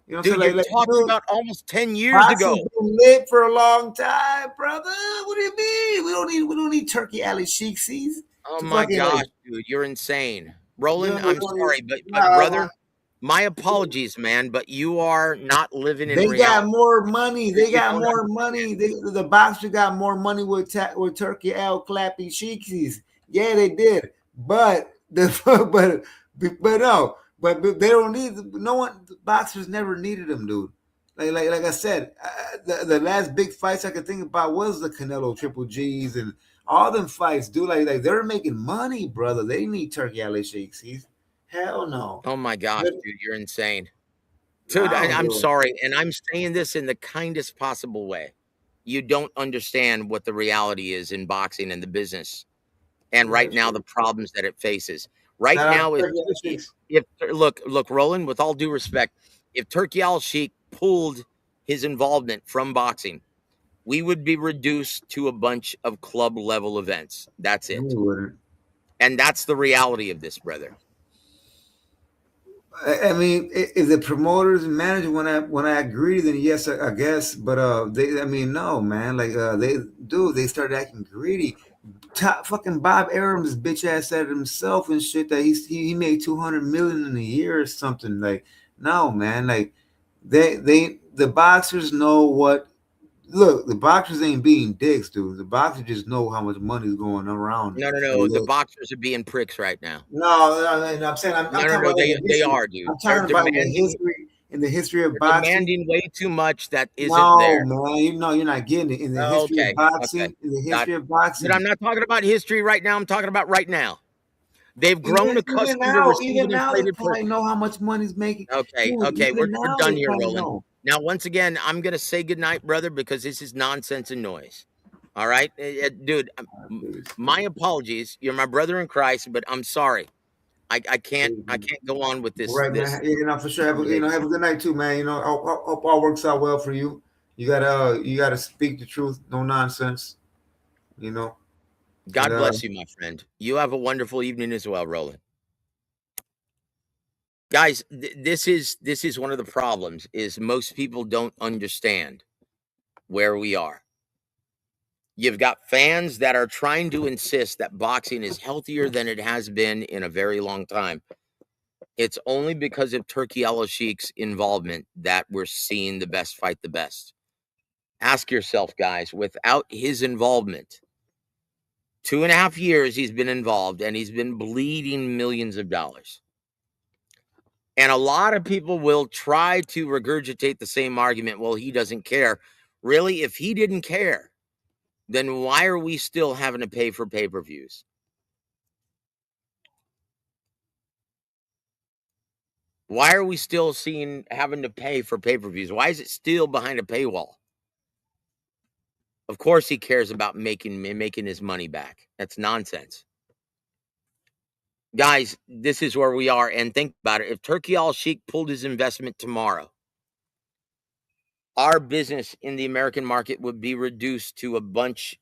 You know, dude, what I'm you're talking about almost 10 years ago. Been lit for a long time, brother. What do you mean? We don't need Turkey Alex Sheik sees. Oh my gosh, dude, you're insane, Roland. I'm sorry, but brother, My apologies, man, but you are not living in They got reality. more money. They You got don't more understand. money. The boxer got more money with Turkey Al clapping cheeksies. Yeah, they did. But the but no, but they don't need no one. Boxers never needed them, dude. Like I said, the last big fights I could think about was the Canelo Triple G's and all them fights, dude. Like they're making money, brother. They need Turkey Al cheeksies. Hell no. Oh my gosh, But dude, you're insane. Dude, no, I'm dude. sorry, and I'm saying this in the kindest possible way. You don't understand what the reality is in boxing and the business, and right That's now the problems that it faces. Right shout out now, to Turkey Al Sheiks. if look, Roland, with all due respect, if Turkey Al Sheikh pulled his involvement from boxing, we would be reduced to a bunch of club level events. That's No, it. he wouldn't. And that's the reality of this, brother. I mean, if the promoters and manager when I agree, then yes, I guess. But they, I mean, no, man. Like they started acting greedy. Top fucking Bob Arum's bitch ass said it himself and shit that he made 200 million in a year or something. Like, no, man. Like the boxers know what. Look, the boxers ain't being dicks, dude. The boxers just know how much money's going around. No, no, Like, no. The boxers are being pricks right now. no, I'm saying I'm No, no, talking no. about in the They history. are, dude. I'm talking about in the history of They're boxing. demanding way too much that isn't No, there. man, you know you're not getting it. In the history of Okay, okay, boxing, in the got history it. of But I'm boxing, not talking about history right now. I'm talking about right now. They've grown accustomed to even receiving now they inflated probably purses. know how much money's making. Okay, Dude, okay, even we're now done they here, probably Roland. know. Now, once again, I'm gonna say goodnight, brother, because this is nonsense and noise. All right, dude. My apologies. You're my brother in Christ, but I'm sorry. I can't go on with All this right, man. You know, for sure. conversation. Have a good night too, man. You know, hope all works out well for you. You gotta speak the truth, no nonsense. You know, and God bless you, my friend. You have a wonderful evening as well, Roland. Guys, this is one of the problems is most people don't understand where we are. You've got fans that are trying to insist that boxing is healthier than it has been in a very long time. It's only because of Turkey Al Sheikh's involvement that we're seeing the best fight the best. Ask yourself, guys, without his involvement, 2.5 years he's been involved and he's been bleeding millions of dollars. And a lot of people will try to regurgitate the same argument. Well, he doesn't care. Really, if he didn't care, then why are we still having to pay for pay per views? Why are we still having to pay for pay per views? Why is it still behind a paywall? Of course, he cares about making his money back. That's nonsense, guys. This is where we are, and think about it. If Turkey Al Sheikh pulled his investment tomorrow, our business in the American market would be reduced to a bunch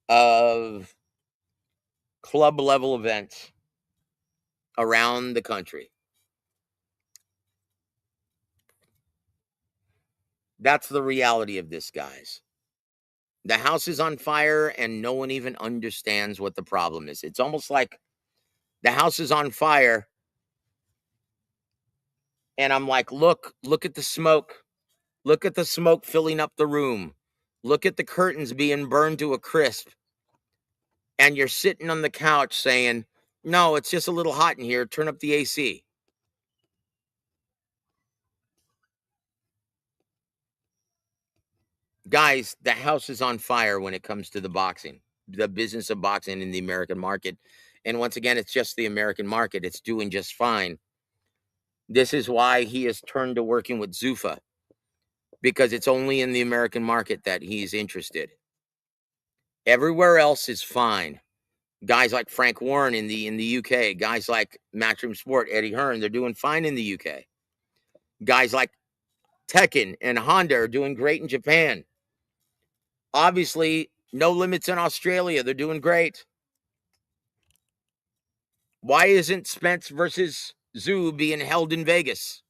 of club level events around the country. That's the reality of this, guys. The house is on fire and no one even understands what the problem is. It's almost like the house is on fire and I'm like, look at the smoke. Look at the smoke filling up the room. Look at the curtains being burned to a crisp. And you're sitting on the couch saying, no, it's just a little hot in here. Turn up the AC. Guys, the house is on fire when it comes to the business of boxing in the American market. And once again, it's just the American market. It's doing just fine. This is why he has turned to working with Zuffa, because it's only in the American market that he's interested. Everywhere else is fine. Guys like Frank Warren in the UK, guys like Matchroom Sport, Eddie Hearn, they're doing fine in the UK. Guys like Tekken and Honda are doing great in Japan. Obviously, No Limits in Australia, they're doing great. Why isn't Spence versus Zoo being held in Vegas?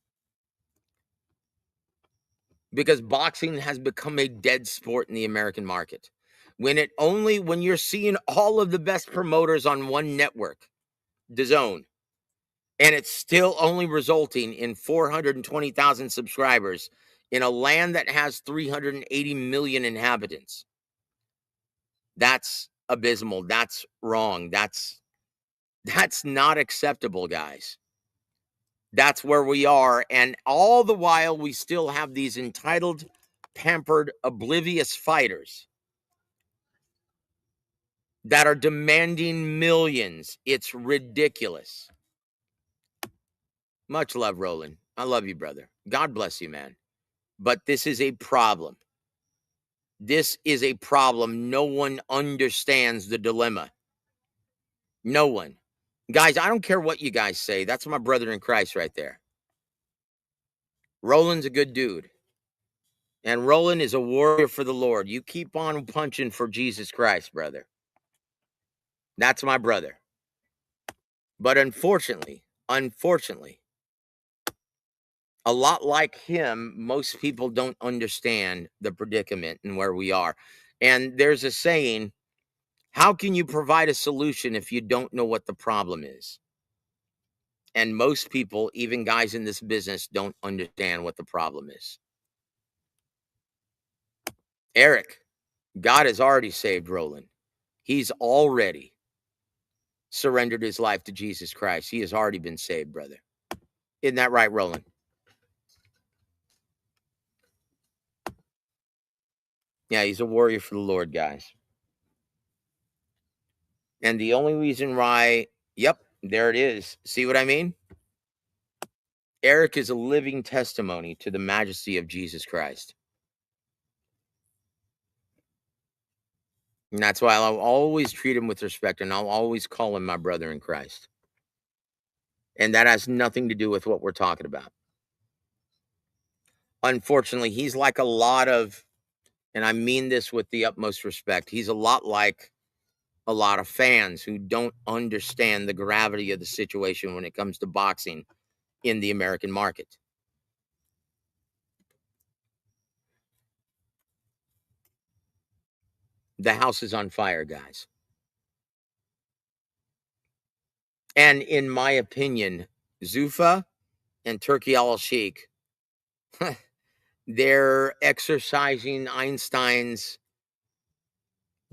Because boxing has become a dead sport in the American market. When you're seeing all of the best promoters on one network, DAZN, And it's still only resulting in 420,000 subscribers in a land that has 380 million inhabitants. That's abysmal. That's wrong. That's not acceptable, guys. That's where we are. And all the while, we still have these entitled, pampered, oblivious fighters that are demanding millions. It's ridiculous. Much love, Roland. I love you, brother. God bless you, man. But this is a problem. This is a problem. No one understands the dilemma. No one. Guys, I don't care what you guys say. That's my brother in Christ right there. Roland's a good dude. And Roland is a warrior for the Lord. You keep on punching for Jesus Christ, brother. That's my brother. But unfortunately, a lot like him, most people don't understand the predicament and where we are. And there's a saying, how can you provide a solution if you don't know what the problem is? And most people, even guys in this business, don't understand what the problem is. Eric, God has already saved Roland. He's already surrendered his life to Jesus Christ. He has already been saved, brother. Isn't that right, Roland? Yeah, he's a warrior for the Lord, guys. And the only reason why, yep, there it is. See what I mean? Eric is a living testimony to the majesty of Jesus Christ. And that's why I'll always treat him with respect, and I'll always call him my brother in Christ. And that has nothing to do with what we're talking about. Unfortunately, he's like a lot of, and I mean this with the utmost respect, he's a lot like a lot of fans who don't understand the gravity of the situation when it comes to boxing in the American market. The house is on fire, guys. And in my opinion, Zuffa and Turkey al-Sheikh, they're exercising Einstein's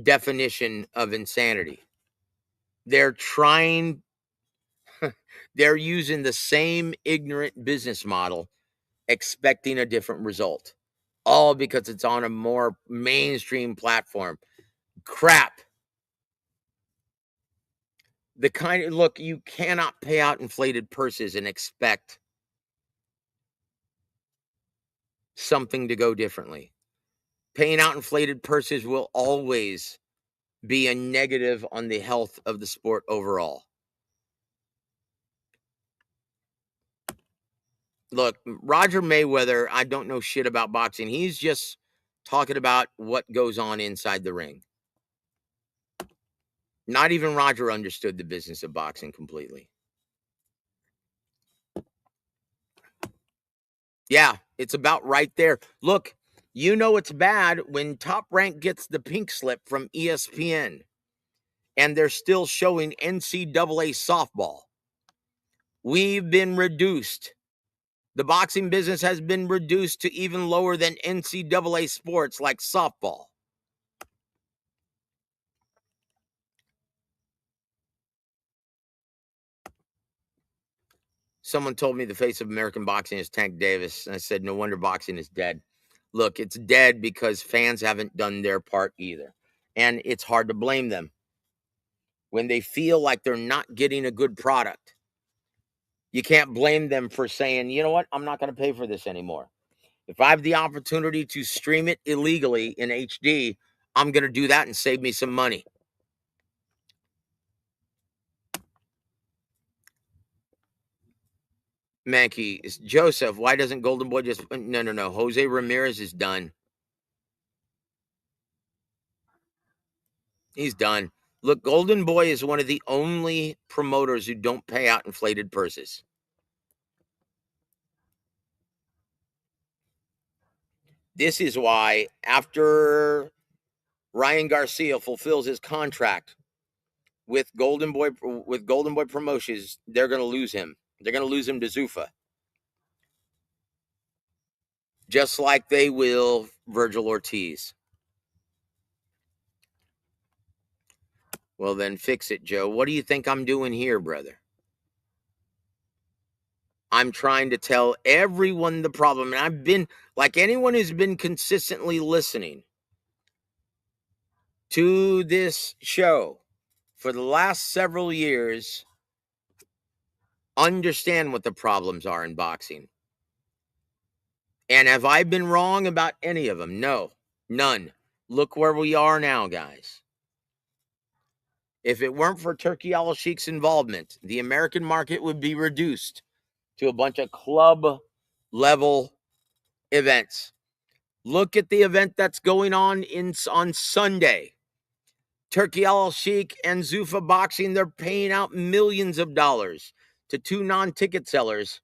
definition of insanity. They're trying, they're using the same ignorant business model, expecting a different result, all because it's on a more mainstream platform. Crap. The kind of, look, you cannot pay out inflated purses and expect something to go differently. Paying out inflated purses will always be a negative on the health of the sport overall. Look, Roger Mayweather, I don't know shit about boxing. He's just talking about what goes on inside the ring. Not even Roger understood the business of boxing completely. Yeah, it's about right there. Look, you know it's bad when Top Rank gets the pink slip from ESPN and they're still showing NCAA softball. We've been reduced. The boxing business has been reduced to even lower than NCAA sports like softball. Someone told me the face of American boxing is Tank Davis. And I said, no wonder boxing is dead. Look, it's dead because fans haven't done their part either. And it's hard to blame them when they feel like they're not getting a good product. You can't blame them for saying, you know what, I'm not going to pay for this anymore. If I have the opportunity to stream it illegally in HD, I'm going to do that and save me some money. Mankey, Joseph, why doesn't Golden Boy just... No. Jose Ramirez is done. He's done. Look, Golden Boy is one of the only promoters who don't pay out inflated purses. This is why after Ryan Garcia fulfills his contract with Golden Boy Promotions, they're going to lose him. They're going to lose him to Zuffa. Just like they will Virgil Ortiz. Well, then fix it, Joe. What do you think I'm doing here, brother? I'm trying to tell everyone the problem. And I've been, like anyone who's been consistently listening to this show for the last several years, understand what the problems are in boxing. And have I been wrong about any of them? No, none. Look where we are now, guys. If it weren't for Turki Al-Sheikh's involvement, the American market would be reduced to a bunch of club level events. Look at the event that's going on Sunday. Turki Al-Sheikh and Zuffa Boxing, they're paying out millions of dollars to two non-ticket sellers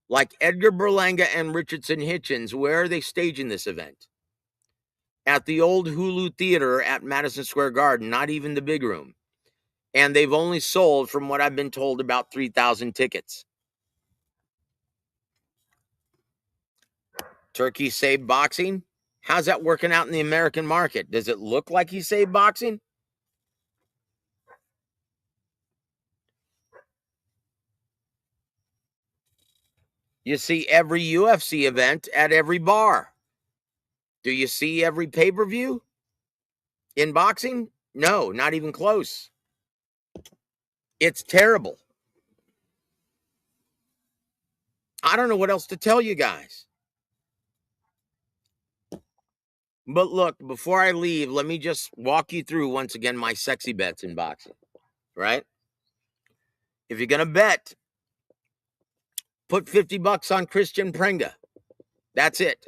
like Edgar Berlanga and Richardson Hitchens. Where are they staging this event? At the old Hulu Theater at Madison Square Garden, not even the big room. And they've only sold, from what I've been told, about 3,000 tickets. Turki saved boxing? How's that working out in the American market? Does it look like he saved boxing? You see every UFC event at every bar. Do you see every pay-per-view in boxing? No, not even close. It's terrible. I don't know what else to tell you guys. But look, before I leave, let me just walk you through once again my sexy bets in boxing, right? If you're going to bet, put $50 on Christian Prenga. That's it.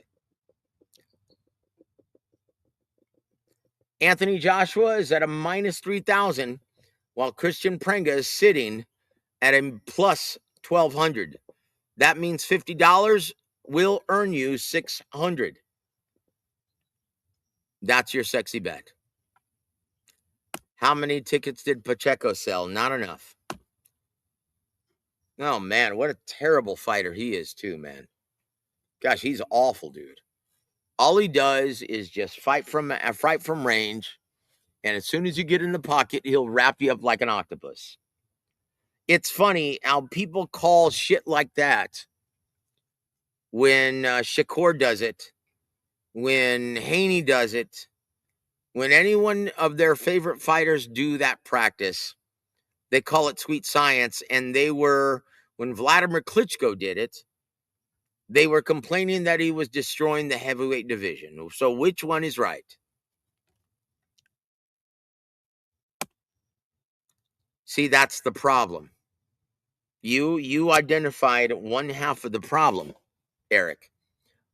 Anthony Joshua is at a minus 3,000, while Christian Prenga is sitting at a plus 1,200. That means $50 will earn you $600. That's your sexy bet. How many tickets did Pacheco sell? Not enough. Oh, man, what a terrible fighter he is, too, man. Gosh, he's awful, dude. All he does is just fight from range, and as soon as you get in the pocket, he'll wrap you up like an octopus. It's funny how people call shit like that when Shakur does it, when Haney does it, when anyone of their favorite fighters do that practice. They call it sweet science, and when Vladimir Klitschko did it, they were complaining that he was destroying the heavyweight division. So which one is right? See, that's the problem. You identified one half of the problem, Eric.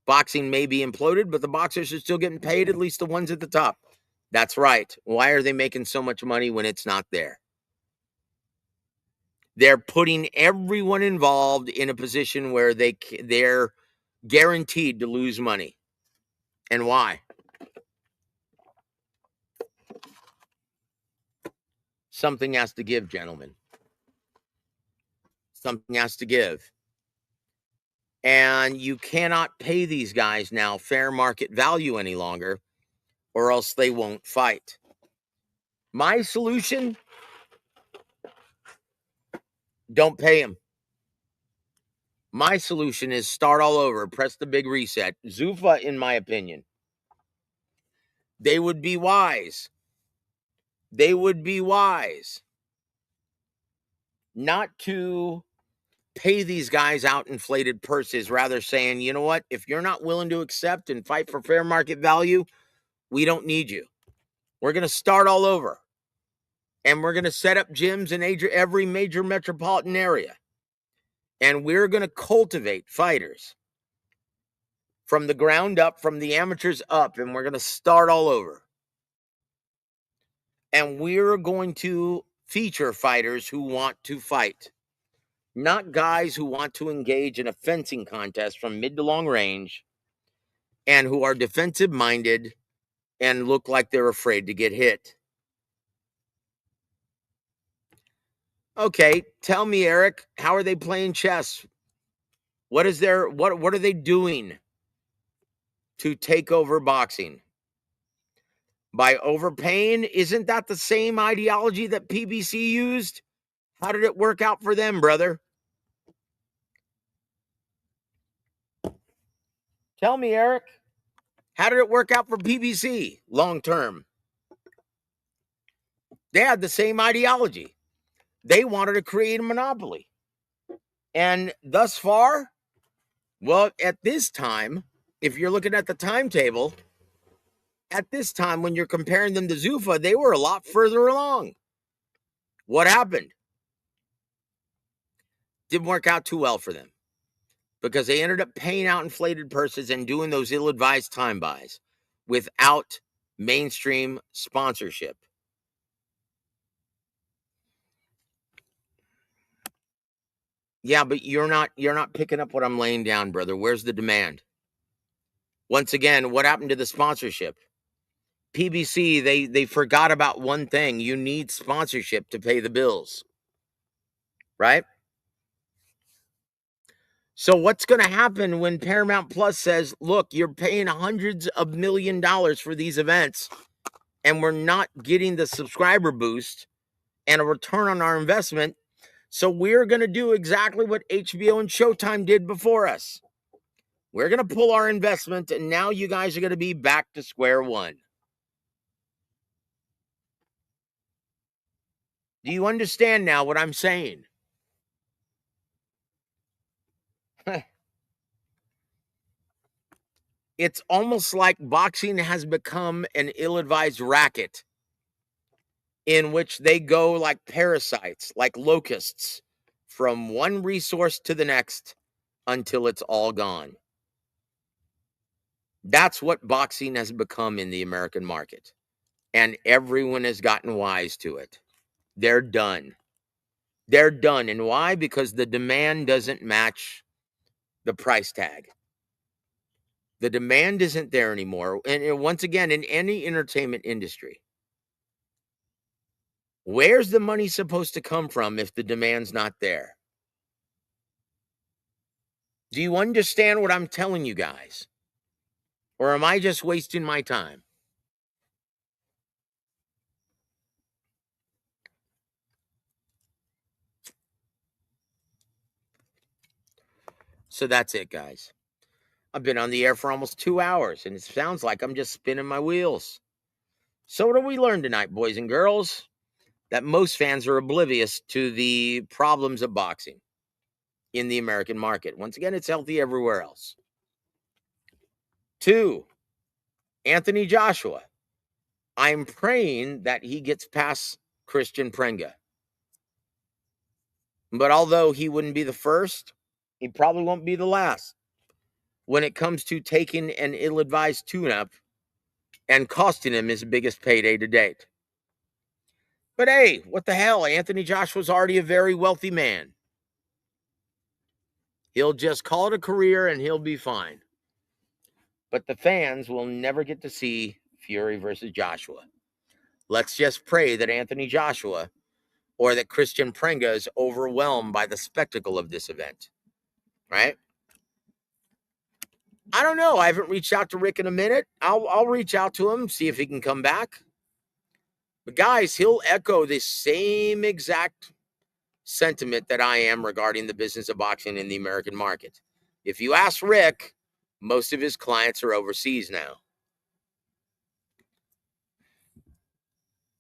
Boxing may be imploded, but the boxers are still getting paid, at least the ones at the top. That's right. Why are they making so much money when it's not there? They're putting everyone involved in a position where they're guaranteed to lose money. And why? Something has to give, gentlemen. Something has to give. And you cannot pay these guys now fair market value any longer, or else they won't fight. My solution, don't pay them. My solution is start all over, press the big reset. Zuffa, in my opinion, they would be wise. They would be wise not to pay these guys out inflated purses, rather saying, you know what, if you're not willing to accept and fight for fair market value, we don't need you. We're going to start all over. And we're going to set up gyms in every major metropolitan area. And we're going to cultivate fighters from the ground up, from the amateurs up, and we're going to start all over. And we're going to feature fighters who want to fight, not guys who want to engage in a fencing contest from mid to long range and who are defensive minded and look like they're afraid to get hit. Okay, tell me, Eric, how are they playing chess? What are they doing to take over boxing? By overpaying? Isn't that the same ideology that PBC used? How did it work out for them, brother? Tell me, Eric. How did it work out for PBC long term? They had the same ideology. They wanted to create a monopoly. And thus far, well, at this time, if you're looking at the timetable, at this time, when you're comparing them to Zuffa, they were a lot further along. What happened? Didn't work out too well for them because they ended up paying out inflated purses and doing those ill-advised time buys without mainstream sponsorship. Yeah, but you're not picking up what I'm laying down, brother. Where's the demand? Once again, what happened to the sponsorship? PBC, they forgot about one thing. You need sponsorship to pay the bills, right? So what's going to happen when Paramount Plus says, look, you're paying hundreds of $1 million for these events and we're not getting the subscriber boost and a return on our investment. So we're going to do exactly what HBO and Showtime did before us. We're going to pull our investment and now you guys are going to be back to square one. Do you understand now what I'm saying? It's almost like boxing has become an ill-advised racket in which they go like parasites, like locusts, from one resource to the next until it's all gone. That's what boxing has become in the American market. And everyone has gotten wise to it. They're done. They're done. And why? Because the demand doesn't match the price tag. The demand isn't there anymore. And once again, in any entertainment industry, where's the money supposed to come from if the demand's not there? Do you understand what I'm telling you guys? Or am I just wasting my time? So that's it, guys. I've been on the air for almost 2 hours, and it sounds like I'm just spinning my wheels. So what did we learn tonight, boys and girls? That most fans are oblivious to the problems of boxing in the American market. Once again, it's healthy everywhere else. 2, Anthony Joshua. I'm praying that he gets past Christian Prenga. But although he wouldn't be the first, he probably won't be the last when it comes to taking an ill-advised tune-up and costing him his biggest payday to date. But hey, what the hell? Anthony Joshua's already a very wealthy man. He'll just call it a career and he'll be fine. But the fans will never get to see Fury versus Joshua. Let's just pray that Anthony Joshua or that Christian Prenga is overwhelmed by the spectacle of this event, right? I don't know. I haven't reached out to Rick in a minute. I'll reach out to him, see if he can come back. But guys, he'll echo the same exact sentiment that I am regarding the business of boxing in the American market. If you ask Rick, most of his clients are overseas now.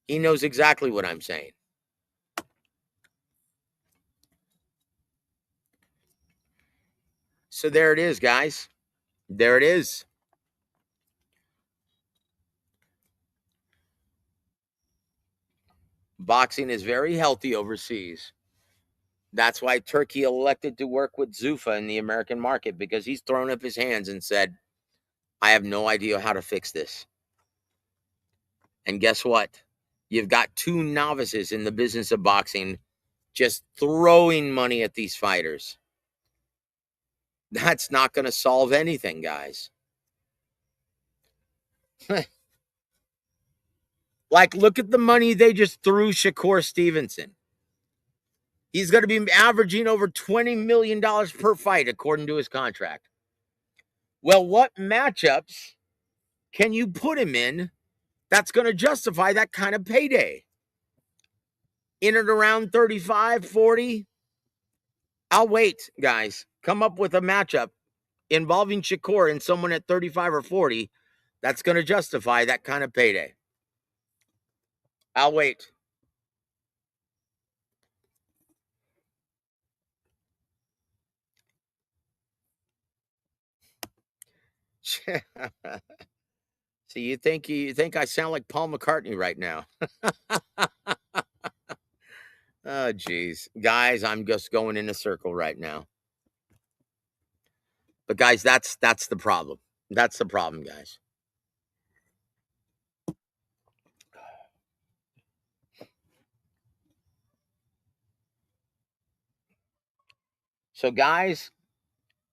He knows exactly what I'm saying. So there it is, guys. There it is. Boxing is very healthy overseas. That's why Turkey elected to work with Zuffa in the American market, because he's thrown up his hands and said, I have no idea how to fix this. And guess what? You've got 2 novices in the business of boxing just throwing money at these fighters. That's not going to solve anything, guys. Like, look at the money they just threw Shakur Stevenson. He's going to be averaging over $20 million per fight, according to his contract. Well, what matchups can you put him in that's going to justify that kind of payday? In and around 35, 40? I'll wait, guys. Come up with a matchup involving Shakur and someone at 35 or 40 that's going to justify that kind of payday. I'll wait. See, you think I sound like Paul McCartney right now? Oh, geez. Guys, I'm just going in a circle right now. But guys, that's the problem. That's the problem, guys. So, guys,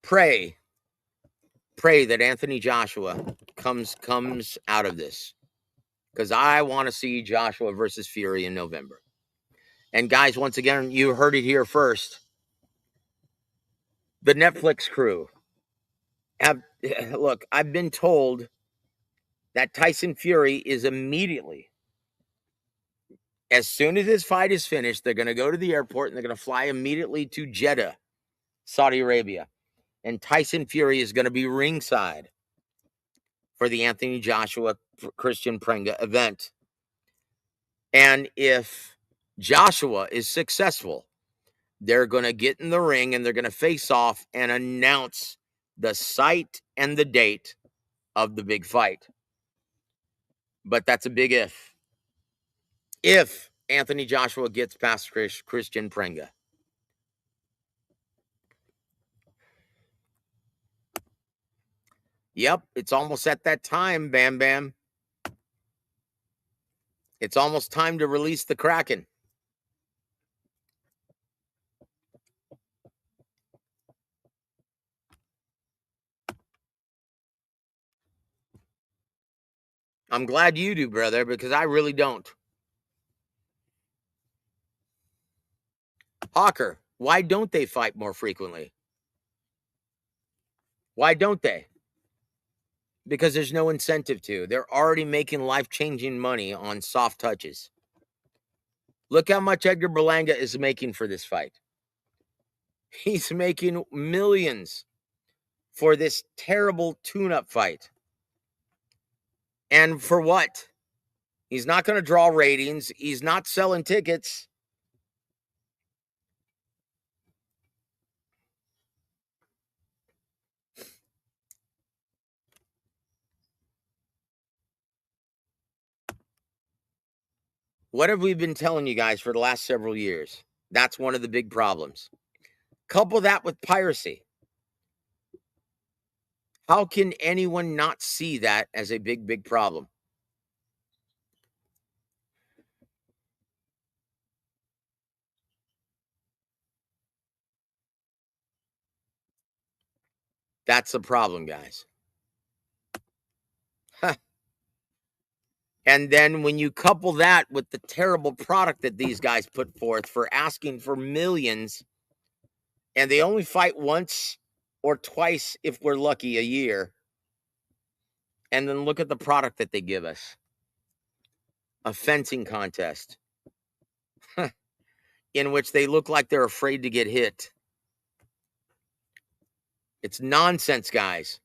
pray that Anthony Joshua comes out of this, because I want to see Joshua versus Fury in November. And guys, once again, you heard it here first. The Netflix crew look, I've been told that Tyson Fury is immediately, as soon as this fight is finished, they're going to go to the airport and they're going to fly immediately to Jeddah, Saudi Arabia. And Tyson Fury is going to be ringside for the Anthony Joshua Christian Prenga event. And if Joshua is successful, they're going to get in the ring and they're going to face off and announce the site and the date of the big fight. But that's a big if. If Anthony Joshua gets past Christian Prenga. Yep, it's almost at that time, Bam Bam. It's almost time to release the Kraken. I'm glad you do, brother, because I really don't. Hawker, why don't they fight more frequently? Why don't they? Because there's no incentive to. They're already making life-changing money on soft touches. Look how much Edgar Berlanga is making for this fight. He's making millions for this terrible tune-up fight. And for what? He's not going to draw ratings. He's not selling tickets. What have we been telling you guys for the last several years? That's one of the big problems. Couple that with piracy. How can anyone not see that as a big, big problem? That's the problem, guys. And then when you couple that with the terrible product that these guys put forth for asking for millions, and they only fight once or twice, if we're lucky, a year, and then look at the product that they give us. A fencing contest in which they look like they're afraid to get hit. It's nonsense, guys.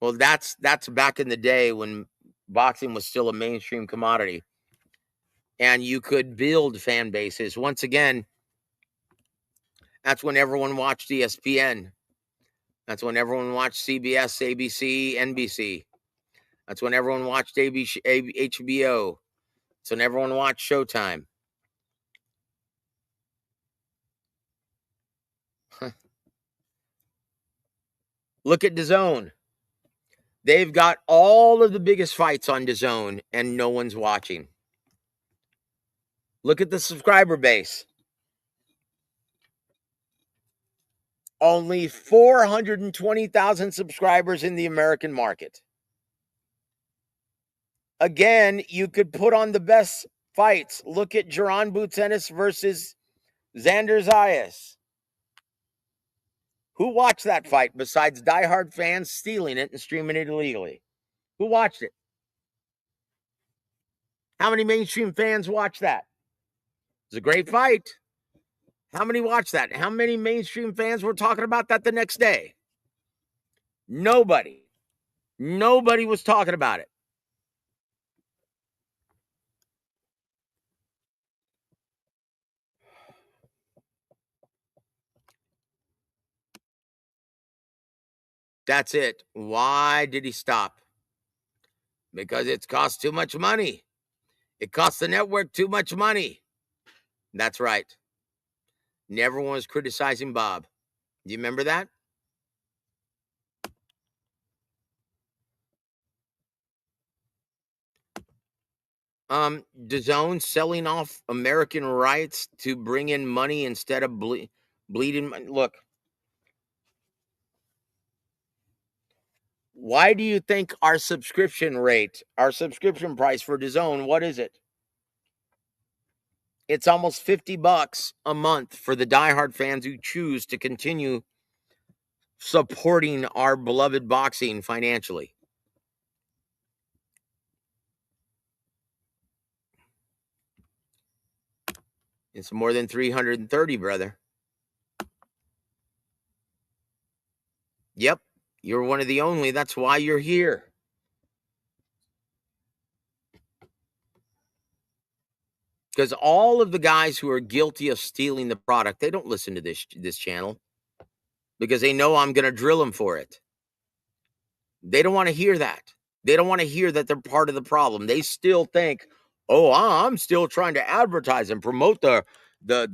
Well, that's back in the day when boxing was still a mainstream commodity and you could build fan bases. Once again, that's when everyone watched ESPN. That's when everyone watched CBS, ABC, NBC. That's when everyone watched HBO. That's when everyone watched Showtime. Look at DAZN. They've got all of the biggest fights on DAZN and no one's watching. Look at the subscriber base. Only 420,000 subscribers in the American market. Again, you could put on the best fights. Look at Jaron Boutenis versus Xander Zayas. Who watched that fight besides diehard fans stealing it and streaming it illegally? Who watched it? How many mainstream fans watched that? It was a great fight. How many watched that? How many mainstream fans were talking about that the next day? Nobody. Nobody was talking about it. That's it. Why did he stop? Because it's cost too much money. It costs the network too much money. That's right. And everyone was criticizing Bob. Do you remember that? DAZN selling off American rights to bring in money instead of bleeding money. Look, why do you think our subscription rate, our subscription price for DAZN, what is it? It's almost $50 a month for the diehard fans who choose to continue supporting our beloved boxing financially. It's more than 330, brother. Yep, you're one of the only. That's why you're here. Because all of the guys who are guilty of stealing the product, they don't listen to this channel because they know I'm going to drill them for it. They don't want to hear that. They don't want to hear that they're part of the problem. They still think, oh, I'm still trying to advertise and promote the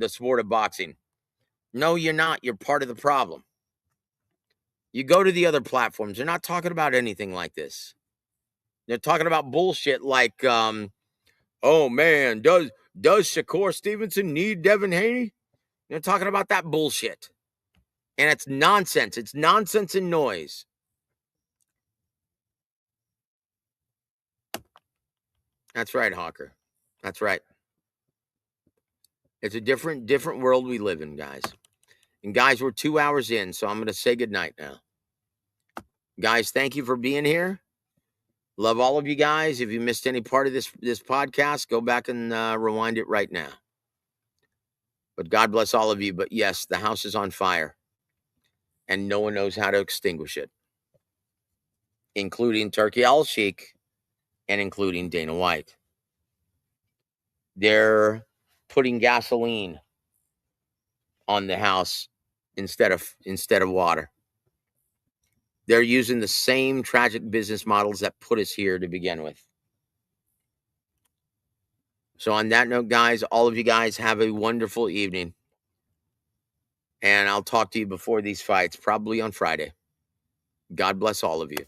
sport of boxing. No, you're not. You're part of the problem. You go to the other platforms, they're not talking about anything like this. They're talking about bullshit like, oh man, does Shakur Stevenson need Devin Haney? They're talking about that bullshit. And it's nonsense. It's nonsense and noise. That's right, Hawker. That's right. It's a different world we live in, guys. And guys, we're 2 hours in, so I'm going to say goodnight now. Guys, thank you for being here. Love all of you guys. If you missed any part of this podcast, go back and rewind it right now. But God bless all of you. But yes, the house is on fire. And no one knows how to extinguish it. Including Turkey Al-Sheikh and including Dana White. They're putting gasoline on the house instead of water. They're using the same tragic business models that put us here to begin with. So on that note, guys, all of you guys have a wonderful evening. And I'll talk to you before these fights, probably on Friday. God bless all of you.